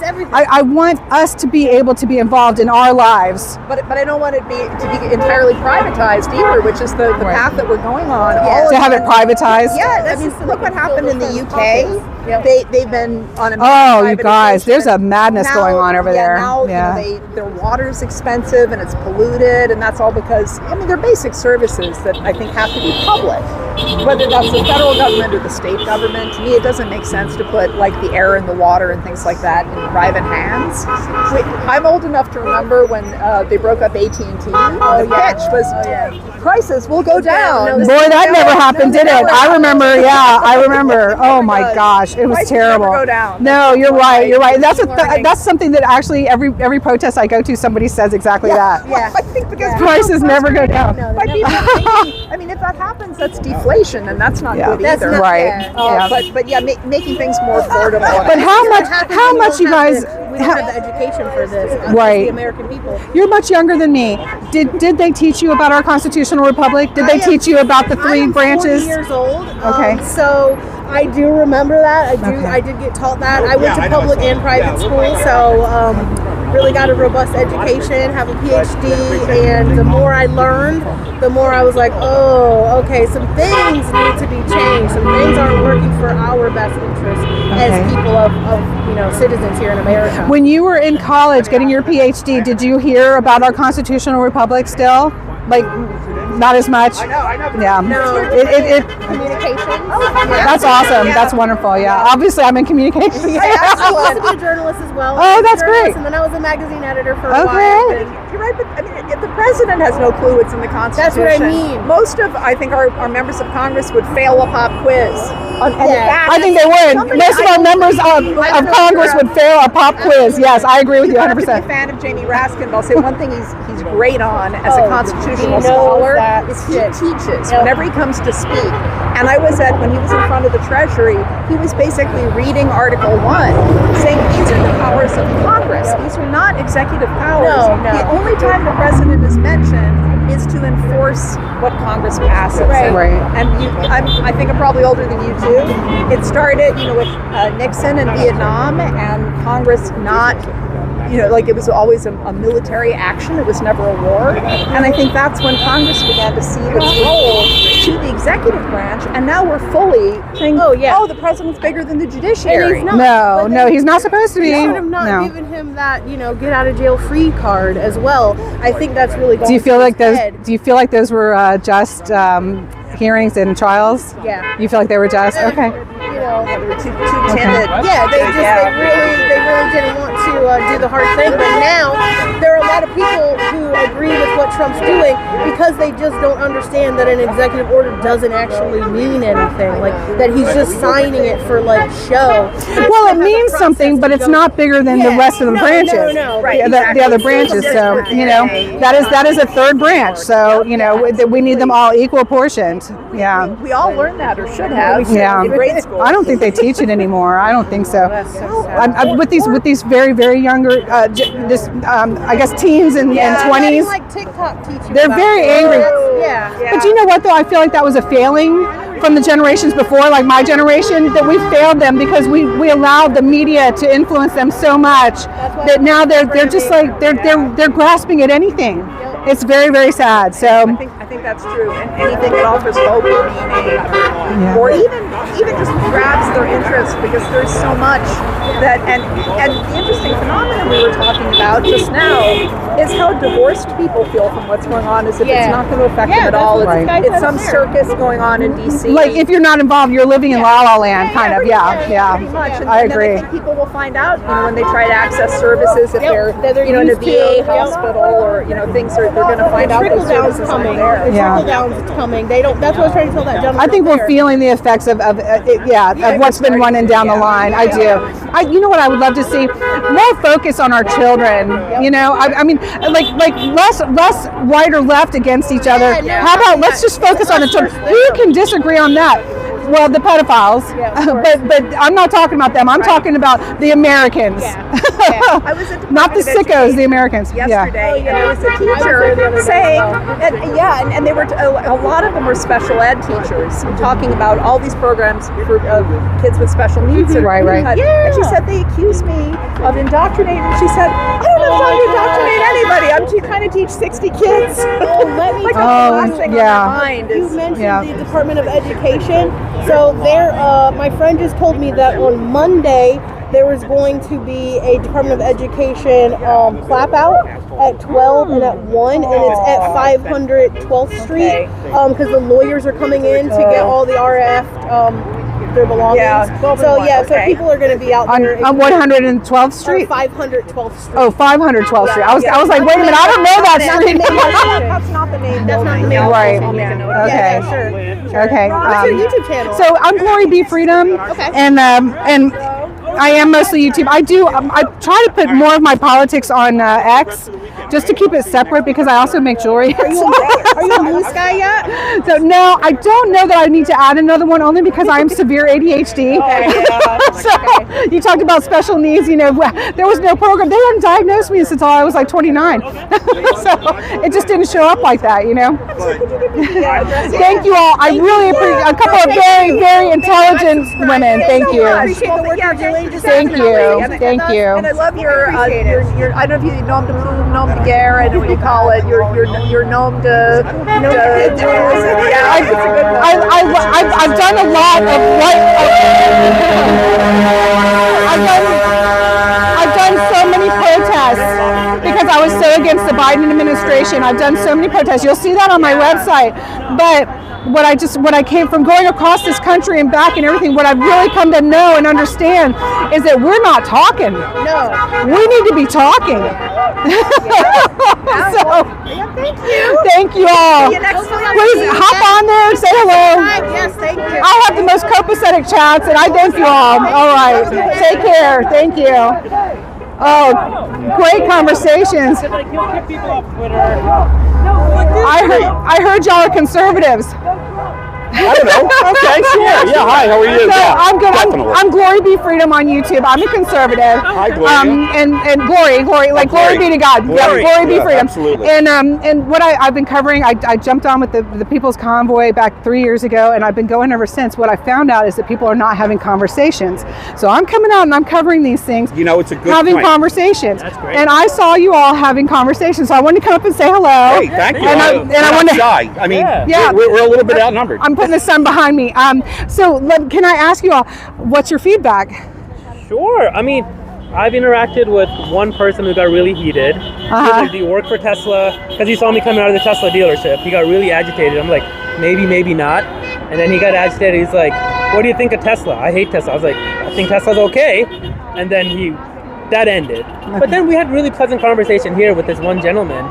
I want us to be able to be involved in our lives. But I don't want it to be entirely privatized either, which is the path that we're going on. To have it privatized? Yeah, look what happened in the UK. They've been on a you guys, there's a madness going on over there. Now, their water's expensive and it's polluted, and that's all because, they're basic services that I think have to be public. Whether that's the federal government or the state government, to me it doesn't make sense to put like the air and the water and things like that in private hands. I'm old enough to remember when they broke up AT&T. The pitch was prices will go down. Boy, that never happened, did it? I remember. Oh my gosh, it was terrible. Never go down. No, you're right. That's something that actually every protest I go to, somebody says exactly that. Yeah, I think because prices never go down. If that happens, that's deflation, and that's not good either. Right. But making things more affordable. But how much you guys? We don't have the education for this. Right. The American people. You're much younger than me. Did they teach you about our constitutional republic? Did they teach you about the three branches? 40 years old. Okay. So I do remember that. I did get taught that. I went to public and private school, so really got a robust education, have a PhD, and the more I learned, the more I was like, oh, okay, some things need to be changed. Some things aren't working for our best interest as people of citizens here in America. When you were in college getting your PhD, did you hear about our constitutional republic still? Like, not as much? Yeah. No. It Communication. That's awesome. That's wonderful. Yeah. Obviously, I'm in communications. I used to be a journalist as well. Oh, that's great. And then I was a magazine editor for a while. You're right, but the president has no clue what's in the Constitution. That's what I mean. Most of, I think, our members of Congress would fail a pop quiz. I think they would. Most of our members of Congress would fail a pop quiz. Yes, I agree with you 100%. I'm a fan of Jamie Raskin. I'll say one thing he's great on as a constitutional scholar is he teaches whenever he comes to speak. And I was when he was in front of the Treasury, he was basically reading Article 1, saying these are the powers of Congress. These are not executive powers. No. The only time the president is mentioned is to enforce what Congress passes. Right. And I think I'm probably older than you too. It started, with Nixon and Vietnam, and Congress not. It was always a military action. It was never a war. And I think that's when Congress began to see its role to the executive branch. And now we're fully saying, the president's bigger than the judiciary. And he's not. No, he's not supposed to be. They should have not given him that, get out of jail free card as well. I think that's really going Do you feel like those? head. Do you feel like those were just hearings and trials? Yeah. You feel like they were just okay? They were too timid. Yeah, they really didn't want to do the hard thing. But now there are a lot of people who agree with what Trump's doing because they just don't understand understand that an executive order doesn't actually mean anything, like that he's just signing it for like show. Well, it means something, but it's not bigger than the rest of the branches. Right, The other branches. So that is a third branch. So we need them all equal portioned. Yeah. We all learned that, or should have. Yeah. In grade school. I don't think they teach it anymore. I don't think so. With these very, very younger, I guess teens and 20s. Like TikTok teaching. They're very angry. Yeah. But you know what though? I feel like that was a failing from the generations before, like my generation, that we failed them because we allowed the media to influence them so much that now they're just like they're grasping at anything. It's very, very sad. So I think that's true. And anything that offers hope or meaning, or even just grabs their interest, because there's so much that and the interesting phenomenon we were talking about just now is how divorced people feel from what's going on, as if it's not going to affect them at all. It's some circus going on in DC. Like if you're not involved, you're living in La La Land, kind of. Yeah. Pretty much. And, I and agree. Then I think people will find out, when they try to access services, if they're in a VA hospital or things are. They're going to find out those services aren't there. Trickle down's coming. They don't. That's what I was trying to tell that gentleman. I think we're feeling the effects of what's been running down the line. I do. You know what I would love to see? More focus on our children. I mean, like less right or left against each other. How about let's just focus on the children? We can disagree on that. Well, the pedophiles, but I'm not talking about them. I'm talking about the Americans. I was at not the sickos, the Americans. Yesterday, and there was a teacher saying, and they were a lot of them were special ed teachers talking about all these programs for kids with special needs. Right. And she said they accused me of indoctrinating. She said, I don't have time to indoctrinate anybody. I'm trying to teach 60 kids. Let me last thing on their mind you is mentioned the Department of Education. So my friend just told me that on Monday there was going to be a Department of Education clap out at 12 and at 1, and it's at 500 12th Street because the lawyers are coming in to get all the RF their belongings. So people are going to be out there on 112th Street. 512th Street. Oh, 512th Street. I was like, wait a minute, I don't know that street. That's not the name. That's not the name. Right. I'll make a note. Okay. Sure. Okay. What's your YouTube channel? So I'm GloryBeeFreedom, and I am mostly YouTube. I try to put more of my politics on X, just to keep it separate, because I also make jewelry. Are you a news guy yet? So no, I don't know that I need to add another one, only because I am severe ADHD. So you talked about special needs. There was no program. They hadn't diagnosed me since I was like 29. So it just didn't show up like that. Thank you all. I really appreciate a couple of very, very intelligent women. Thank you. Appreciate the work you're doing. Thank you. Thank you. And I love your I don't know if you nom de plume, nom de guerre, I know what you call it. Your nom de. I've done a lot of what. I've done so many protests because I was so against the Biden administration. I've done so many protests. You'll see that on my website. But what I came from going across this country and back and everything, what I've really come to know and understand is that we're not talking. No. We need to be talking. Thank you all. Please hop on there and say hello. Yes, thank you. I'll have the most copacetic chats, and I thank you all. All right. Take care. Thank you. Oh, great conversations. I heard y'all are conservatives. I don't know. Okay, sure. Yeah, hi, how are you? So Yeah, I'm good. definitely. I'm GloryBeeFreedom on YouTube. I'm a conservative. Hi, Glory. And glory, like glory be to God. Glory. GloryBeeFreedom. Absolutely. And what I've been covering, I jumped on with the People's Convoy back 3 years ago, and I've been going ever since. What I found out is that people are not having conversations. So I'm coming out and I'm covering these things. It's a good having point. conversations. That's great. And I saw you all having conversations, so I wanted to come up and say hello. Hey, thank you. And I want to. Shy. I mean, yeah. we're a little bit outnumbered. I'm putting the sun behind me. So can I ask you all, what's your feedback? Sure. I mean, I've interacted with one person who got really heated. He worked for Tesla because he saw me coming out of the Tesla dealership. He got really agitated. I'm like, maybe not. And then he got agitated. He's like, what do you think of Tesla? I hate Tesla. I was like, I think Tesla's okay. And then that ended. Okay. But then we had really pleasant conversation here with this one gentleman.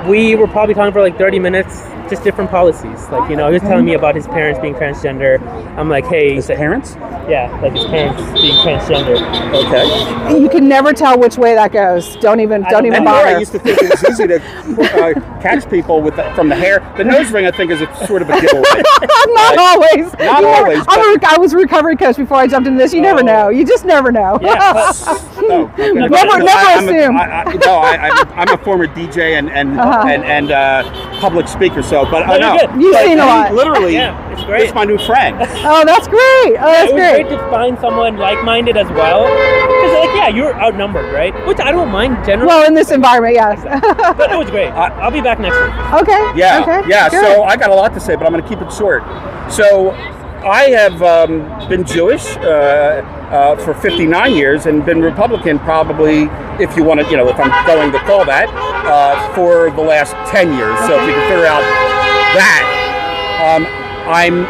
We were probably talking for like 30 minutes just different policies. Like, you know, he was telling me about his parents being transgender. I'm like, hey, his parents? Yeah, like his parents being transgender. Okay. You can never tell which way that goes. Don't even bother. I used to think it was easy to catch people from the hair. The nose ring, I think, is a sort of a giveaway. Not always. Not always. I was a recovery coach before I jumped into this. You never know. You just never know. Yeah. Never assume. I'm a former DJ and public speaker. So, but I know you've seen a lot. Literally, it's great. It's my new friend. Oh, that's great. Oh, that's great. It was great to find someone like-minded as well. Because, like, yeah, you're outnumbered, right? Which I don't mind generally. Well, in this environment, yes. But it was great. I'll be back next week. Okay. Yeah. Okay. Yeah. Good. So I got a lot to say, but I'm going to keep it short. So I have been Jewish for 59 years and been Republican probably, if you want to, if I'm going to call that, for the last 10 years. So if you can figure out that, I'm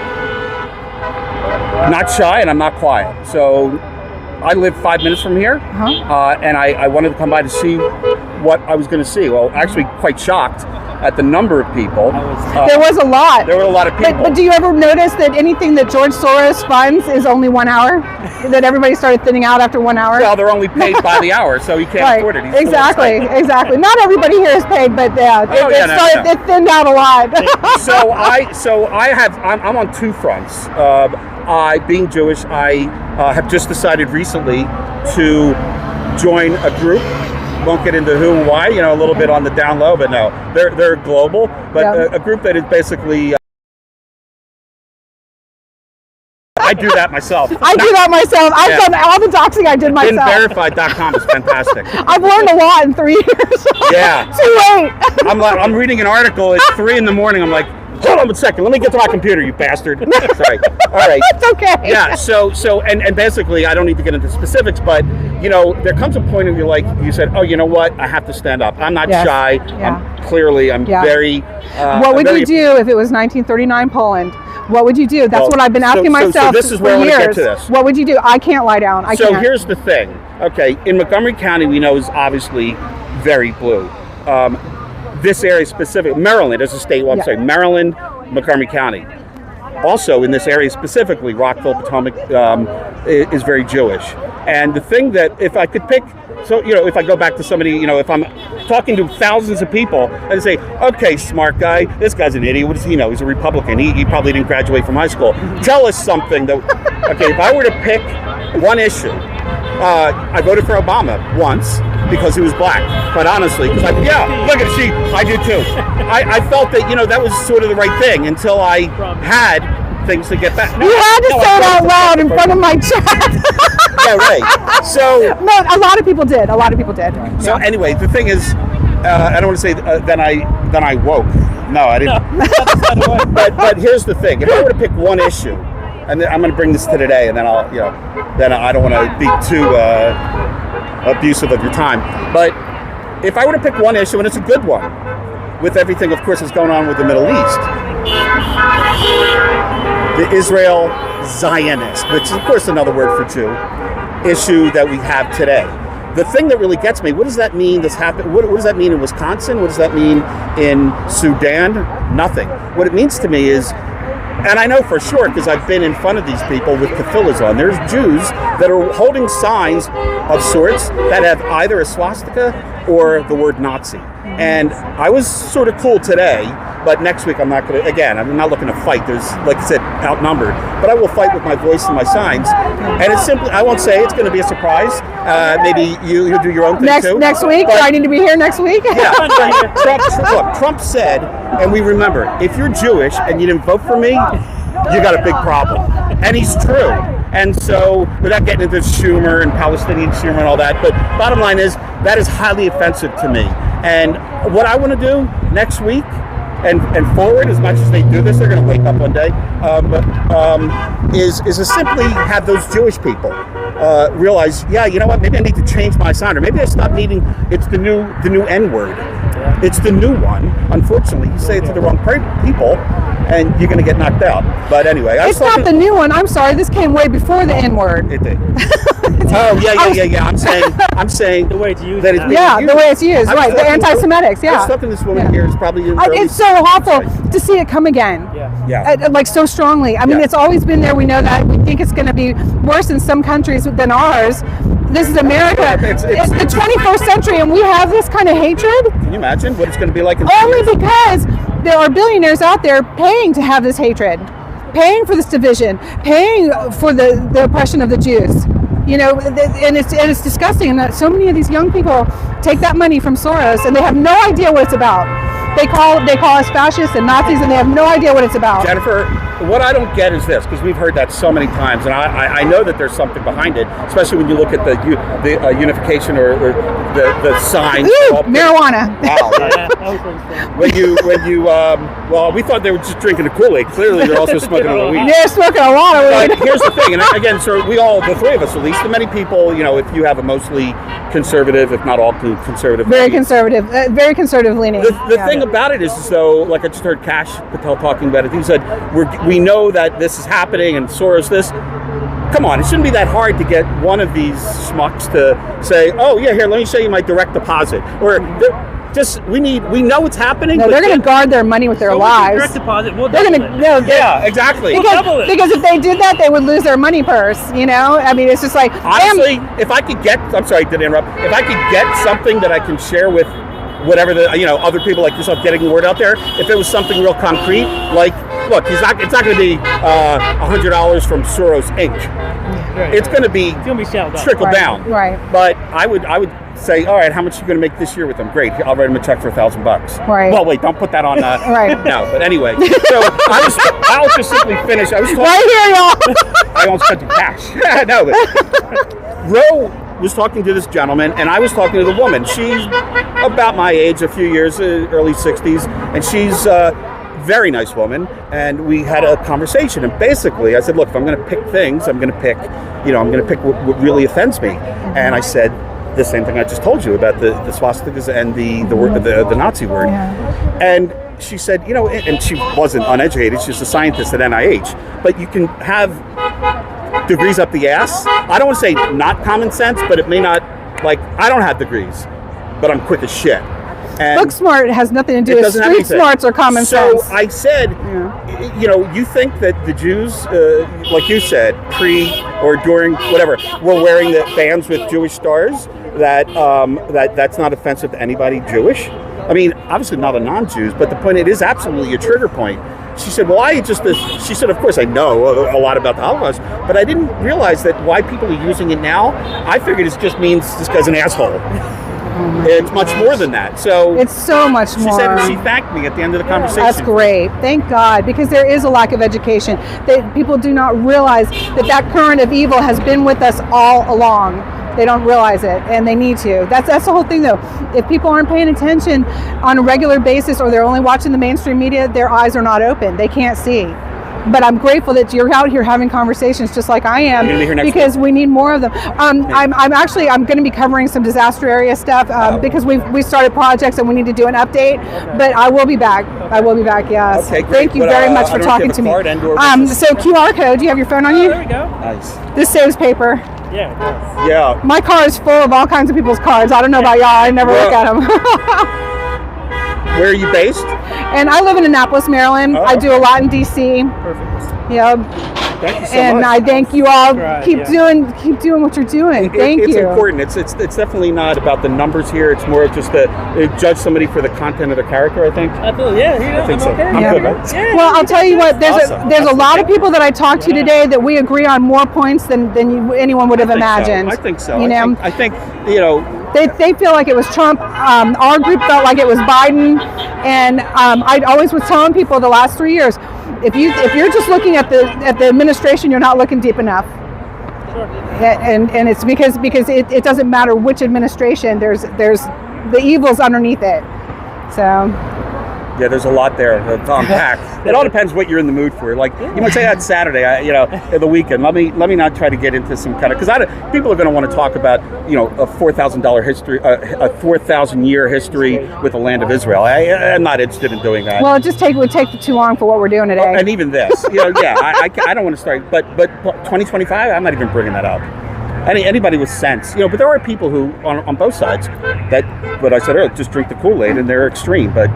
not shy and I'm not quiet. So I live 5 minutes from here, and I wanted to come by to see what I was going to see. Well, actually quite shocked at the number of people. There was a lot. There were a lot of people. But do you ever notice that anything that George Soros funds is only 1 hour? That everybody started thinning out after 1 hour? Well, they're only paid by the hour, so he can't afford it. He's Exactly. Not everybody here is paid, but it thinned out a lot. I'm on two fronts. Being Jewish, I have just decided recently to join a group. Won't get into who and why, a little bit on the down low, but no, they're global. But a group that is basically. I do that myself. I've done all the doxing I did myself. Pinverified.com is fantastic. I've learned a lot in 3 years. Yeah. Too late. I'm reading an article. It's 3 a.m. I'm like, hold on a second. Let me get to my computer, you bastard. Sorry. All right. It's okay. Yeah. So and basically, I don't need to get into specifics, but there comes a point where you said, oh, you know what? I have to stand up. I'm not shy. Yeah. I'm very. What would you do if it was 1939 Poland? What would you do? That's what I've been asking myself this is for where years. I want to get to this. What would you do? I can't lie down. I can't. So here's the thing. Okay, in Montgomery County, we know is obviously very blue. This area specific, Maryland as a state, Maryland, Montgomery County. Also in this area specifically, Rockville, Potomac is very Jewish. And the thing that if I could pick, if I go back to somebody, if I'm talking to thousands of people and say, okay, smart guy, this guy's an idiot, what does he know? He's a Republican. He probably didn't graduate from high school. Tell us something that, if I were to pick one issue, I voted for Obama once because he was black, quite honestly. Because I do too. I felt that, that was sort of the right thing until I had things to get back. You had to say it out loud in front of my chat. Yeah, right. So no, a lot of people did. So anyway, the thing is, I don't want to say then I woke. No, I didn't. But here's the thing: if I were to pick one issue, and then I'm going to bring this to today, and then then I don't want to be too abusive of your time. But if I were to pick one issue, and it's a good one, with everything, of course, that's going on with the Middle East, the Israel Zionist, which is, of course, another word for Jew, issue that we have today. The thing that really gets me, what does that mean that's happened? What does that mean in Wisconsin? What does that mean in Sudan? Nothing. What it means to me is, and I know for sure because I've been in front of these people with tefillahs on, there's Jews that are holding signs of sorts that have either a swastika or the word Nazi. And I was sort of cool today, but next week I'm not looking to fight. There's, like I said, outnumbered. But I will fight with my voice and my signs. And it's simply, I won't say it's going to be a surprise. Maybe you'll do your own thing too. Next week? Do I need to be here next week? Yeah. Trump said, and we remember, if you're Jewish and you didn't vote for me, you got a big problem. And he's true. And so, without getting into Schumer and Palestinian Schumer and all that, but bottom line is, that is highly offensive to me. And what I want to do next week and forward, as much as they do this, they're going to wake up one day, is to simply have those Jewish people realize, you know what, maybe I need to change my sign, or maybe I stop needing, it's the new N-word. It's the new one. Unfortunately, you say it to the wrong people, and you're going to get knocked out. But anyway, It's not the new one. I'm sorry. This came way before the N-word. It did. Oh yeah. I'm saying the way it's used. That it's being Yeah, used. the way it's used. I'm Right. The stuck in- anti-Semitics. I'm Yeah. stuck in this woman here is probably in early It's so awful to see it come again. Yeah. Like so strongly. I mean, Yeah. it's always been there. We know that. We think it's going to be worse in some countries than ours. This is America. It's the 21st century, and we have this kind of hatred. Can you imagine what it's going to be like in Only because there are billionaires out there paying to have this hatred, paying for this division, paying for the oppression of the Jews. You know, and it's disgusting that so many of these young people take that money from Soros and they have no idea what it's about. They call us fascists and Nazis, and they have no idea what it's about. Jennifer, what I don't get is this, because we've heard that so many times, and I know that there's something behind it, especially when you look at the unification or the signs. Ooh, marijuana. Wow. when you well, we thought they were just drinking the Kool-Aid. Clearly, they're also smoking a lot of weed. They're smoking a lot of weed. But here's the thing, and again, so we all, the three of us at least, the many people, you know, if you have a mostly conservative, if not all conservative, very conservative leaning. The thing about it is, as though, like I just heard Cash Patel talking about it, he said, we know that this is happening and Soros this. Come on, it shouldn't be that hard to get one of these schmucks to say, oh yeah, here, let me show you my direct deposit. Or we know it's happening. No, they're going to guard their money with their lives. Direct deposit. We'll They're going to, yeah, exactly. Because if they did that, they would lose their money purse. You know, I mean, it's just like honestly, if I could get, I'm sorry, I didn't interrupt. If I could get something that I can share with whatever other people like yourself getting the word out there, if it was something real concrete, like, look, it's not going to be $100 from Soros Inc. Right. It's going to be trickle down. Right. But I would say, all right, how much are you going to make this year with them? Great, I'll write them a check for $1,000. Right. Well, wait, don't put that on. Right. No, but anyway. So I'll just simply finish. I was talking, right here, y'all. I almost spent the cash. No, but Ro was talking to this gentleman, and I was talking to the woman. She's about my age, a few years, early 60s, and she's very nice woman, and we had a conversation, and basically I said, look, if I'm going to pick things, I'm going to pick what really offends me. And I said the same thing I just told you about the swastikas and the word, the Nazi word. Yeah. And she said, and she wasn't uneducated, she's a scientist at NIH, but you can have degrees up the ass. I don't want to say not common sense, but it may not, like, I don't have degrees, but I'm quick as shit. And book smart has nothing to do with street smarts or common sense. So I said, you think that the Jews, like you said, pre or during whatever, were wearing the bands with Jewish stars, that's not offensive to anybody Jewish? I mean, obviously not a non-Jews, but the point, it is absolutely a trigger point. She said, she said, of course I know a lot about the Holocaust, but I didn't realize that why people are using it now. I figured it just means this guy's an asshole. It's much more than that. So it's so much more. She said she thanked me at the end of the conversation. That's great. Thank God, because there is a lack of education. People do not realize that current of evil has been with us all along. They don't realize it, and they need to. That's the whole thing, though. If people aren't paying attention on a regular basis, or they're only watching the mainstream media, their eyes are not open. They can't see. But I'm grateful that you're out here having conversations just like I am, because we need more of them. I'm going to be covering some disaster area stuff because we started projects and we need to do an update. Okay. But I will be back. Yes. Okay, great. Thank you very much for talking to me. So QR code. Do you have your phone on you? There we go. Nice. This saves paper. Yeah. Yeah. My car is full of all kinds of people's cards. I don't know about y'all. I never look at them. Where are you based? And I live in Annapolis, Maryland. I do a lot in DC. Perfect. Yep. Thank you so and much. I thank you all. Keep doing what you're doing. Thank you. It's important. It's definitely not about the numbers here. It's more of just to judge somebody for the content of their character, I think. Absolutely. Yeah. I think so. Okay. I'm good, right? Yeah, well, I'll tell you what. There's a lot of people that I talked to Yeah. today that we agree on more points than anyone would have imagined. I think so. You know? I think They feel like it was Trump. Our group felt like it was Biden, and I always was telling people the last 3 years, if you're just looking at the administration, you're not looking deep enough. Sure. And it's because it doesn't matter which administration. There's the evils underneath it. So. Yeah, there's a lot there to unpack. It all depends what you're in the mood for. Like you might say that's Saturday, the weekend. Let me not try to get into some kind of because people are going to want to talk about a $4,000 history, a 4,000-year history with the land of Israel. I'm not interested in doing that. Well, it would take too long for what we're doing today. And even this, I don't want to start. But 2025, I'm not even bringing that up. Anybody with sense, but there are people who on both sides that, what I said earlier, just drink the Kool-Aid and they're extreme. But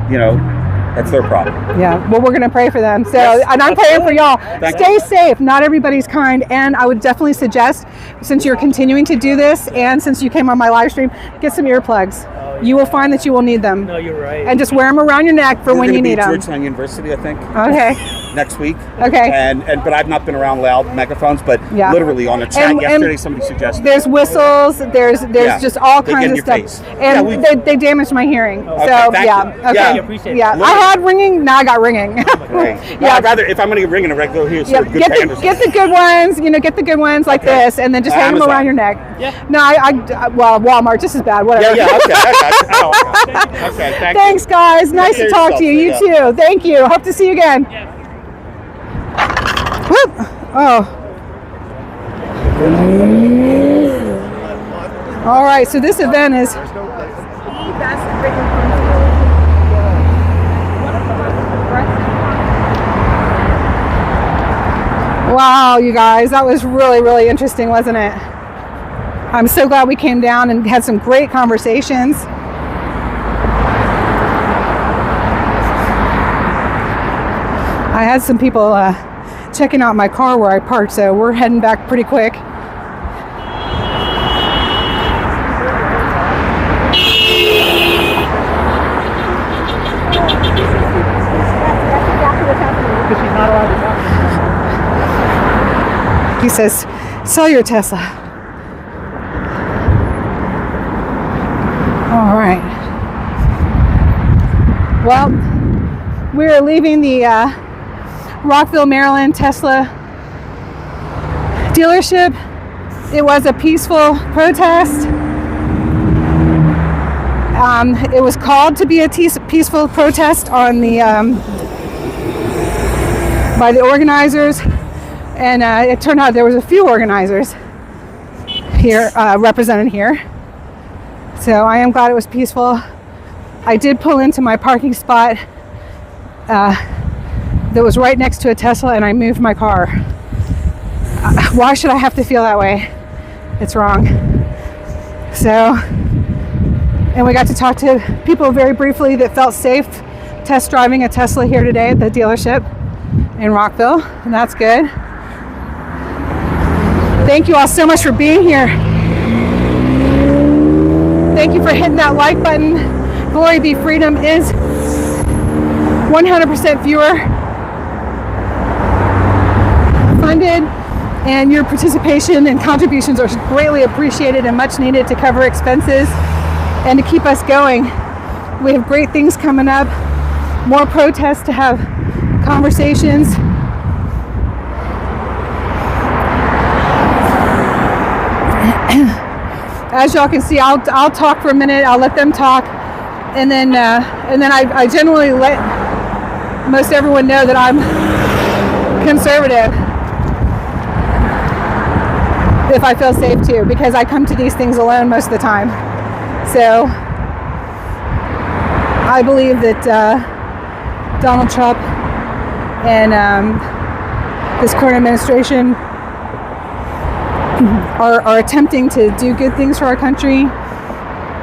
that's their problem. Yeah, well, we're going to pray for them. So, and I'm praying for y'all. Stay safe. Not everybody's kind. And I would definitely suggest, since you're continuing to do this and since you came on my live stream, get some earplugs. You will find that you will need them. No, you're right. And just wear them around your neck for when you need them. Georgetown University, I think. Okay. Next week. Okay. But I've not been around loud megaphones, but literally on a chat yesterday, somebody suggested. There's whistles. There's just all kinds of stuff. Face. And they damaged my hearing. Okay, so thank yeah. you. Okay. Yeah, appreciate Yeah. it. I had ringing. Now I got ringing. Right. Yeah. I'd rather, if I'm going to get ringing a regular here, Yeah, good get the good ones, get the good ones like this, and then just hang them Amazon. around your neck. Yeah. No, well, Walmart just as bad. Whatever. Yeah, okay. I got you. Oh, okay, thank Thanks, you. guys. Nice Take to care of talk to you. You yourself. too. Thank you. Hope to see you again. Whoop. Oh. All right. So this event is. Wow, you guys, that was really, really interesting, wasn't it? I'm so glad we came down and had some great conversations. I had some people checking out my car where I parked, so we're heading back pretty quick. He says, sell your Tesla. All right. Well, we're leaving the Rockville, Maryland Tesla dealership. It was a peaceful protest. It was called to be a peaceful protest on the by the organizers, and it turned out there was a few organizers here represented here. So I am glad it was peaceful. I did pull into my parking spot that was right next to a Tesla, and I moved my car. Why should I have to feel that way? It's wrong. So, and we got to talk to people very briefly that felt safe test driving a Tesla here today at the dealership in Rockville, and that's good. Thank you all so much for being here. Thank you for hitting that like button. GloryBeeFreedom is 100% viewer funded, and your participation and contributions are greatly appreciated and much needed to cover expenses and to keep us going. We have great things coming up, more protests to have conversations. As y'all can see, I'll talk for a minute. I'll let them talk, and then I generally let most everyone know that I'm conservative if I feel safe to, because I come to these things alone most of the time. So I believe that Donald Trump and this current administration are attempting to do good things for our country,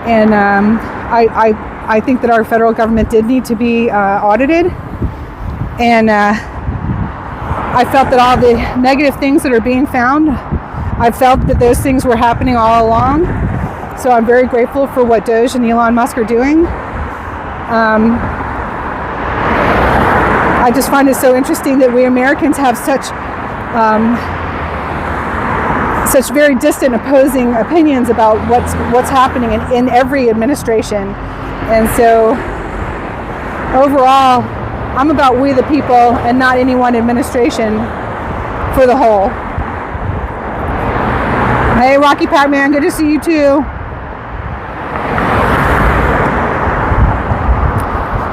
and I think that our federal government did need to be audited, and I felt that all the negative things that are being found, I felt that those things were happening all along. So I'm very grateful for what DOGE and Elon Musk are doing. I just find it so interesting that we Americans have such very distant, opposing opinions about what's happening in every administration. And so overall, I'm about we the people and not any one administration for the whole. Hey, Rocky Pac-Man, good to see you too.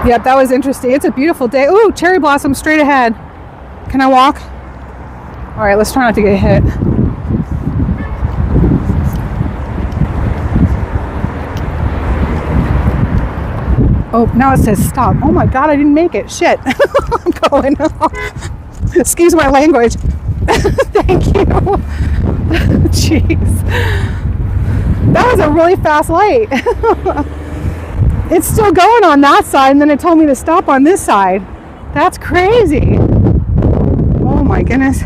Yep, that was interesting. It's a beautiful day. Ooh, cherry blossom straight ahead. Can I walk? All right, let's try not to get hit. Oh, now it says stop. Oh my God, I didn't make it. Shit. I'm going. Excuse my language. Thank you. Jeez. That was a really fast light. It's still going on that side, and then it told me to stop on this side. That's crazy. Oh my goodness.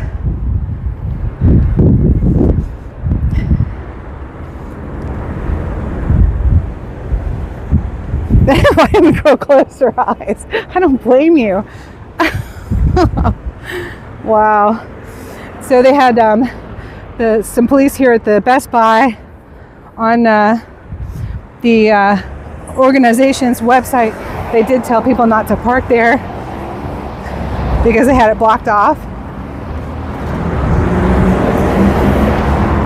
Why didn't go close her eyes? I don't blame you. Wow. So they had some police here at the Best Buy on the organization's website. They did tell people not to park there because they had it blocked off.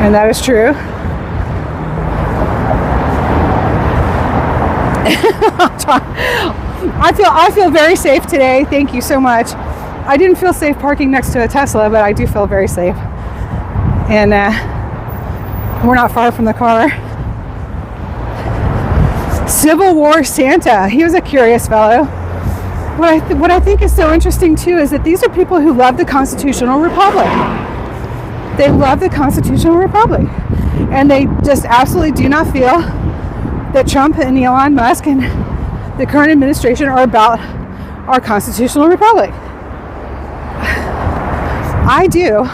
And that is true. I feel very safe today. Thank you so much. I didn't feel safe parking next to a Tesla, but I do feel very safe. And we're not far from the car. Civil War Santa. He was a curious fellow. What I think is so interesting too is that these are people who love the constitutional republic. They love the constitutional republic, and they just absolutely do not feel that Trump and Elon Musk and the current administration are about our constitutional republic. I do,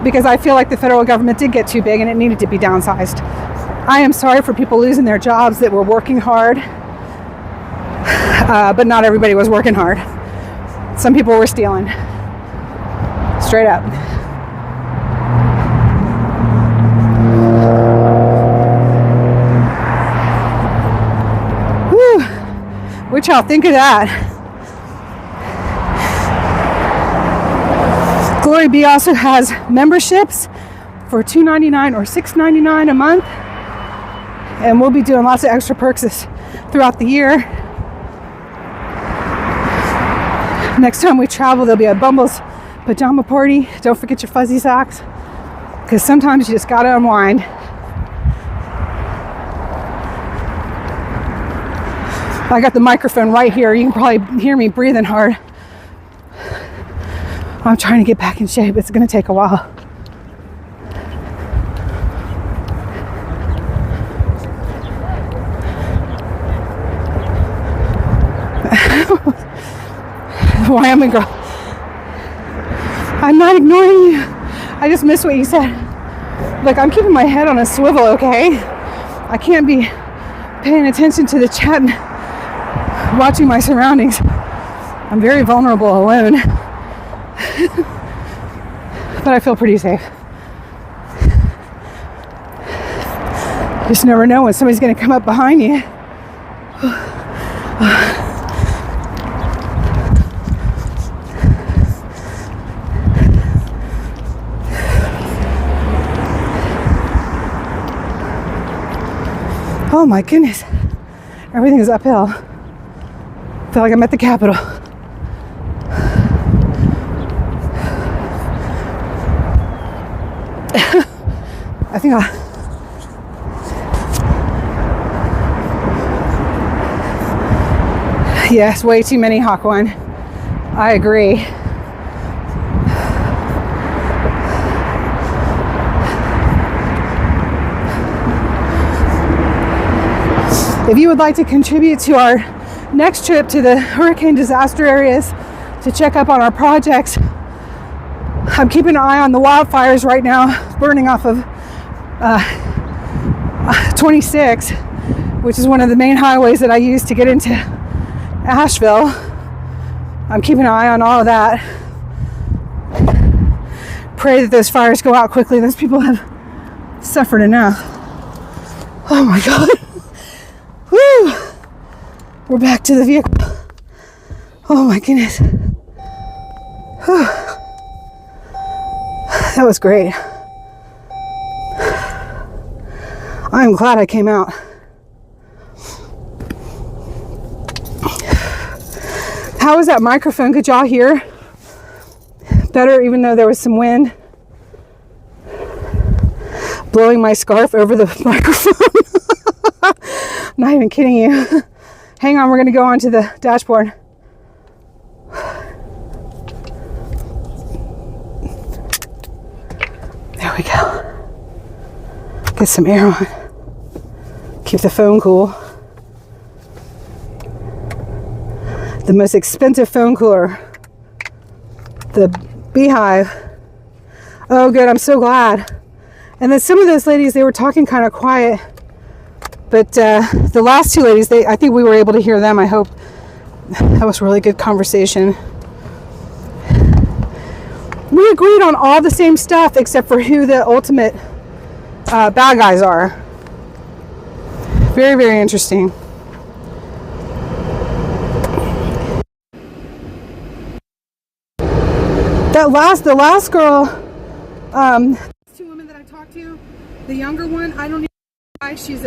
because I feel like the federal government did get too big and it needed to be downsized. I am sorry for people losing their jobs that were working hard, but not everybody was working hard. Some people were stealing. Straight up. Whew. What y'all think of that? GloryBee also has memberships for $2.99 or $6.99 a month, and we'll be doing lots of extra perks throughout the year. Next time we travel, there'll be a Bumble's pajama party. Don't forget your fuzzy socks, because sometimes you just gotta unwind. I got the microphone right here. You can probably hear me breathing hard. I'm trying to get back in shape. It's going to take a while. Wyoming girl. I'm not ignoring you. I just missed what you said. Look, I'm keeping my head on a swivel, okay? I can't be paying attention to the chat and watching my surroundings. I'm very vulnerable alone. But I feel pretty safe. You just never know when somebody's going to come up behind you. Oh my goodness. Everything is uphill. I feel like I'm at the Capitol. I think yes, way too many, Hawk One. I agree. If you would like to contribute to our next trip to the hurricane disaster areas to check up on our projects, I'm keeping an eye on the wildfires right now, burning off of 26, which is one of the main highways that I use to get into Asheville. I'm keeping an eye on all of that. Pray that those fires go out quickly. Those people have suffered enough. Oh my God. Woo! We're back to the vehicle. Oh my goodness. Whew. That was great. I'm glad I came out. How was that microphone? Could y'all hear better even though there was some wind blowing my scarf over the microphone? I'm not even kidding you. Hang on, we're going to go onto the dashboard. There we go. Get some air on. Keep the phone cool. The most expensive phone cooler. The Beehive. Oh, good. I'm so glad. And then some of those ladies, they were talking kind of quiet. But the last two ladies, I think we were able to hear them. I hope. That was a really good conversation. We agreed on all the same stuff except for who the ultimate bad guys are. Very, very interesting. The last girl, two women that I talked to, the younger one, I don't even know why she's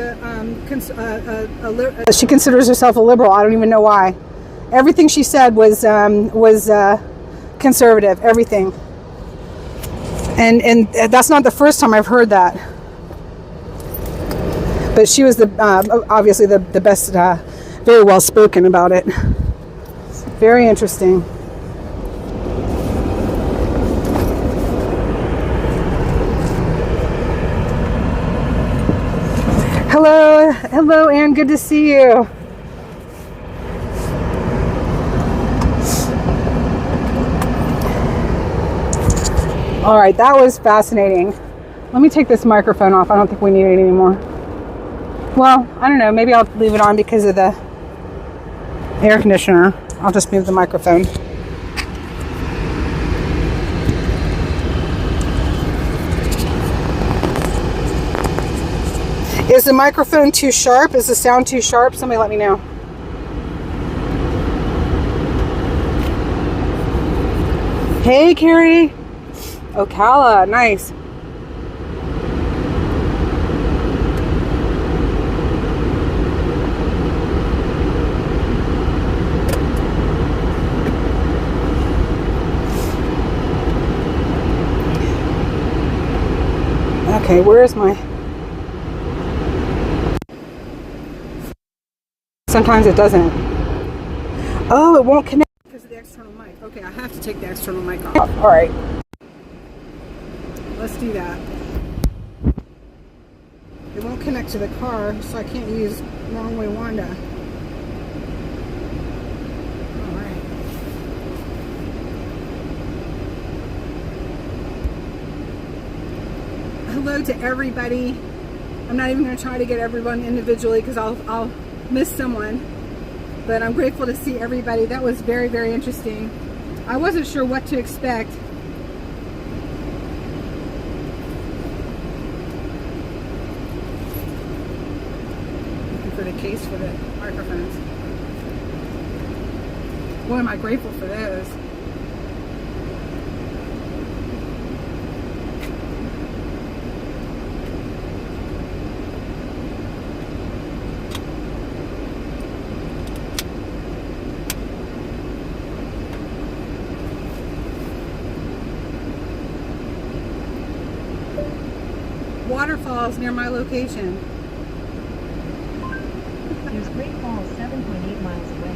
she considers herself a liberal. I don't even know why. Everything she said was conservative. Everything. And that's not the first time I've heard that. But she was obviously the best, very well spoken about it. Very interesting. Hello, Anne. Good to see you. All right, that was fascinating. Let me take this microphone off. I don't think we need it anymore. Well, I don't know. Maybe I'll leave it on because of the air conditioner. I'll just move the microphone. Is the microphone too sharp? Is the sound too sharp? Somebody let me know. Hey, Carrie. Ocala, nice. Okay, where's my... Sometimes it doesn't. Oh, it won't connect because of the external mic. Okay, I have to take the external mic off. All right. Let's do that. It won't connect to the car, so I can't use Wrong Way Wanda. All right. Hello to everybody. I'm not even going to try to get everyone individually because I'll miss someone, but I'm grateful to see everybody. That was very, very interesting. I wasn't sure what to expect. Looking for the case for the microphones. Boy, am I grateful for those. Waterfalls near my location. There's Great Falls 7.8 miles away.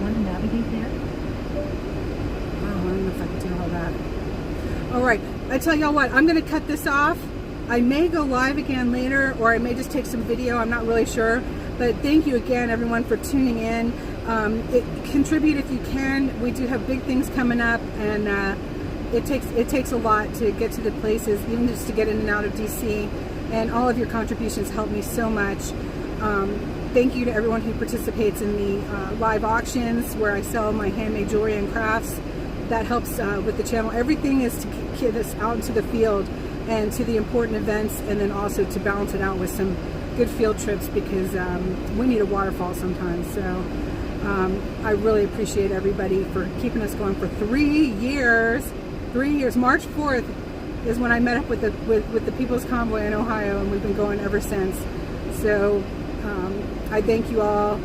Want to navigate there? Oh, I don't know if I can do all that. All right, I tell y'all what, I'm going to cut this off. I may go live again later, or I may just take some video. I'm not really sure. But thank you again, everyone, for tuning in. Contribute if you can. We do have big things coming up, and it takes a lot to get to the places, even just to get in and out of DC. And all of your contributions help me so much. Thank you to everyone who participates in the live auctions where I sell my handmade jewelry and crafts. That helps with the channel. Everything is to get us out into the field and to the important events, and then also to balance it out with some good field trips, because we need a waterfall sometimes. So I really appreciate everybody for keeping us going for 3 years. 3 years. March 4th is when I met up with the People's Convoy in Ohio, and we've been going ever since. So I thank you all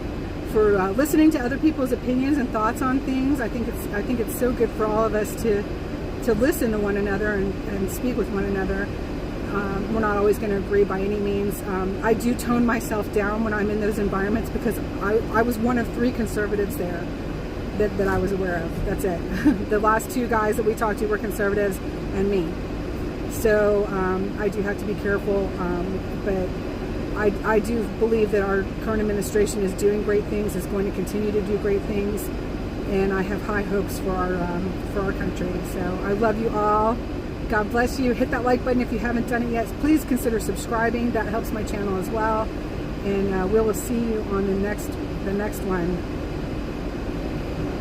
listening to other people's opinions and thoughts on things. I think it's so good for all of us to listen to one another and speak with one another. We're not always going to agree by any means. I do tone myself down when I'm in those environments because I was one of 3 conservatives there that I was aware of. That's it. The last 2 guys that we talked to were conservatives and me. So I do have to be careful, but I do believe that our current administration is doing great things, is going to continue to do great things, and I have high hopes for our country. So I love you all. God bless you. Hit that like button if you haven't done it yet. Please consider subscribing. That helps my channel as well. And we will see you on the next one.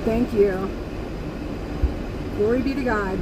Thank you. Glory be to God.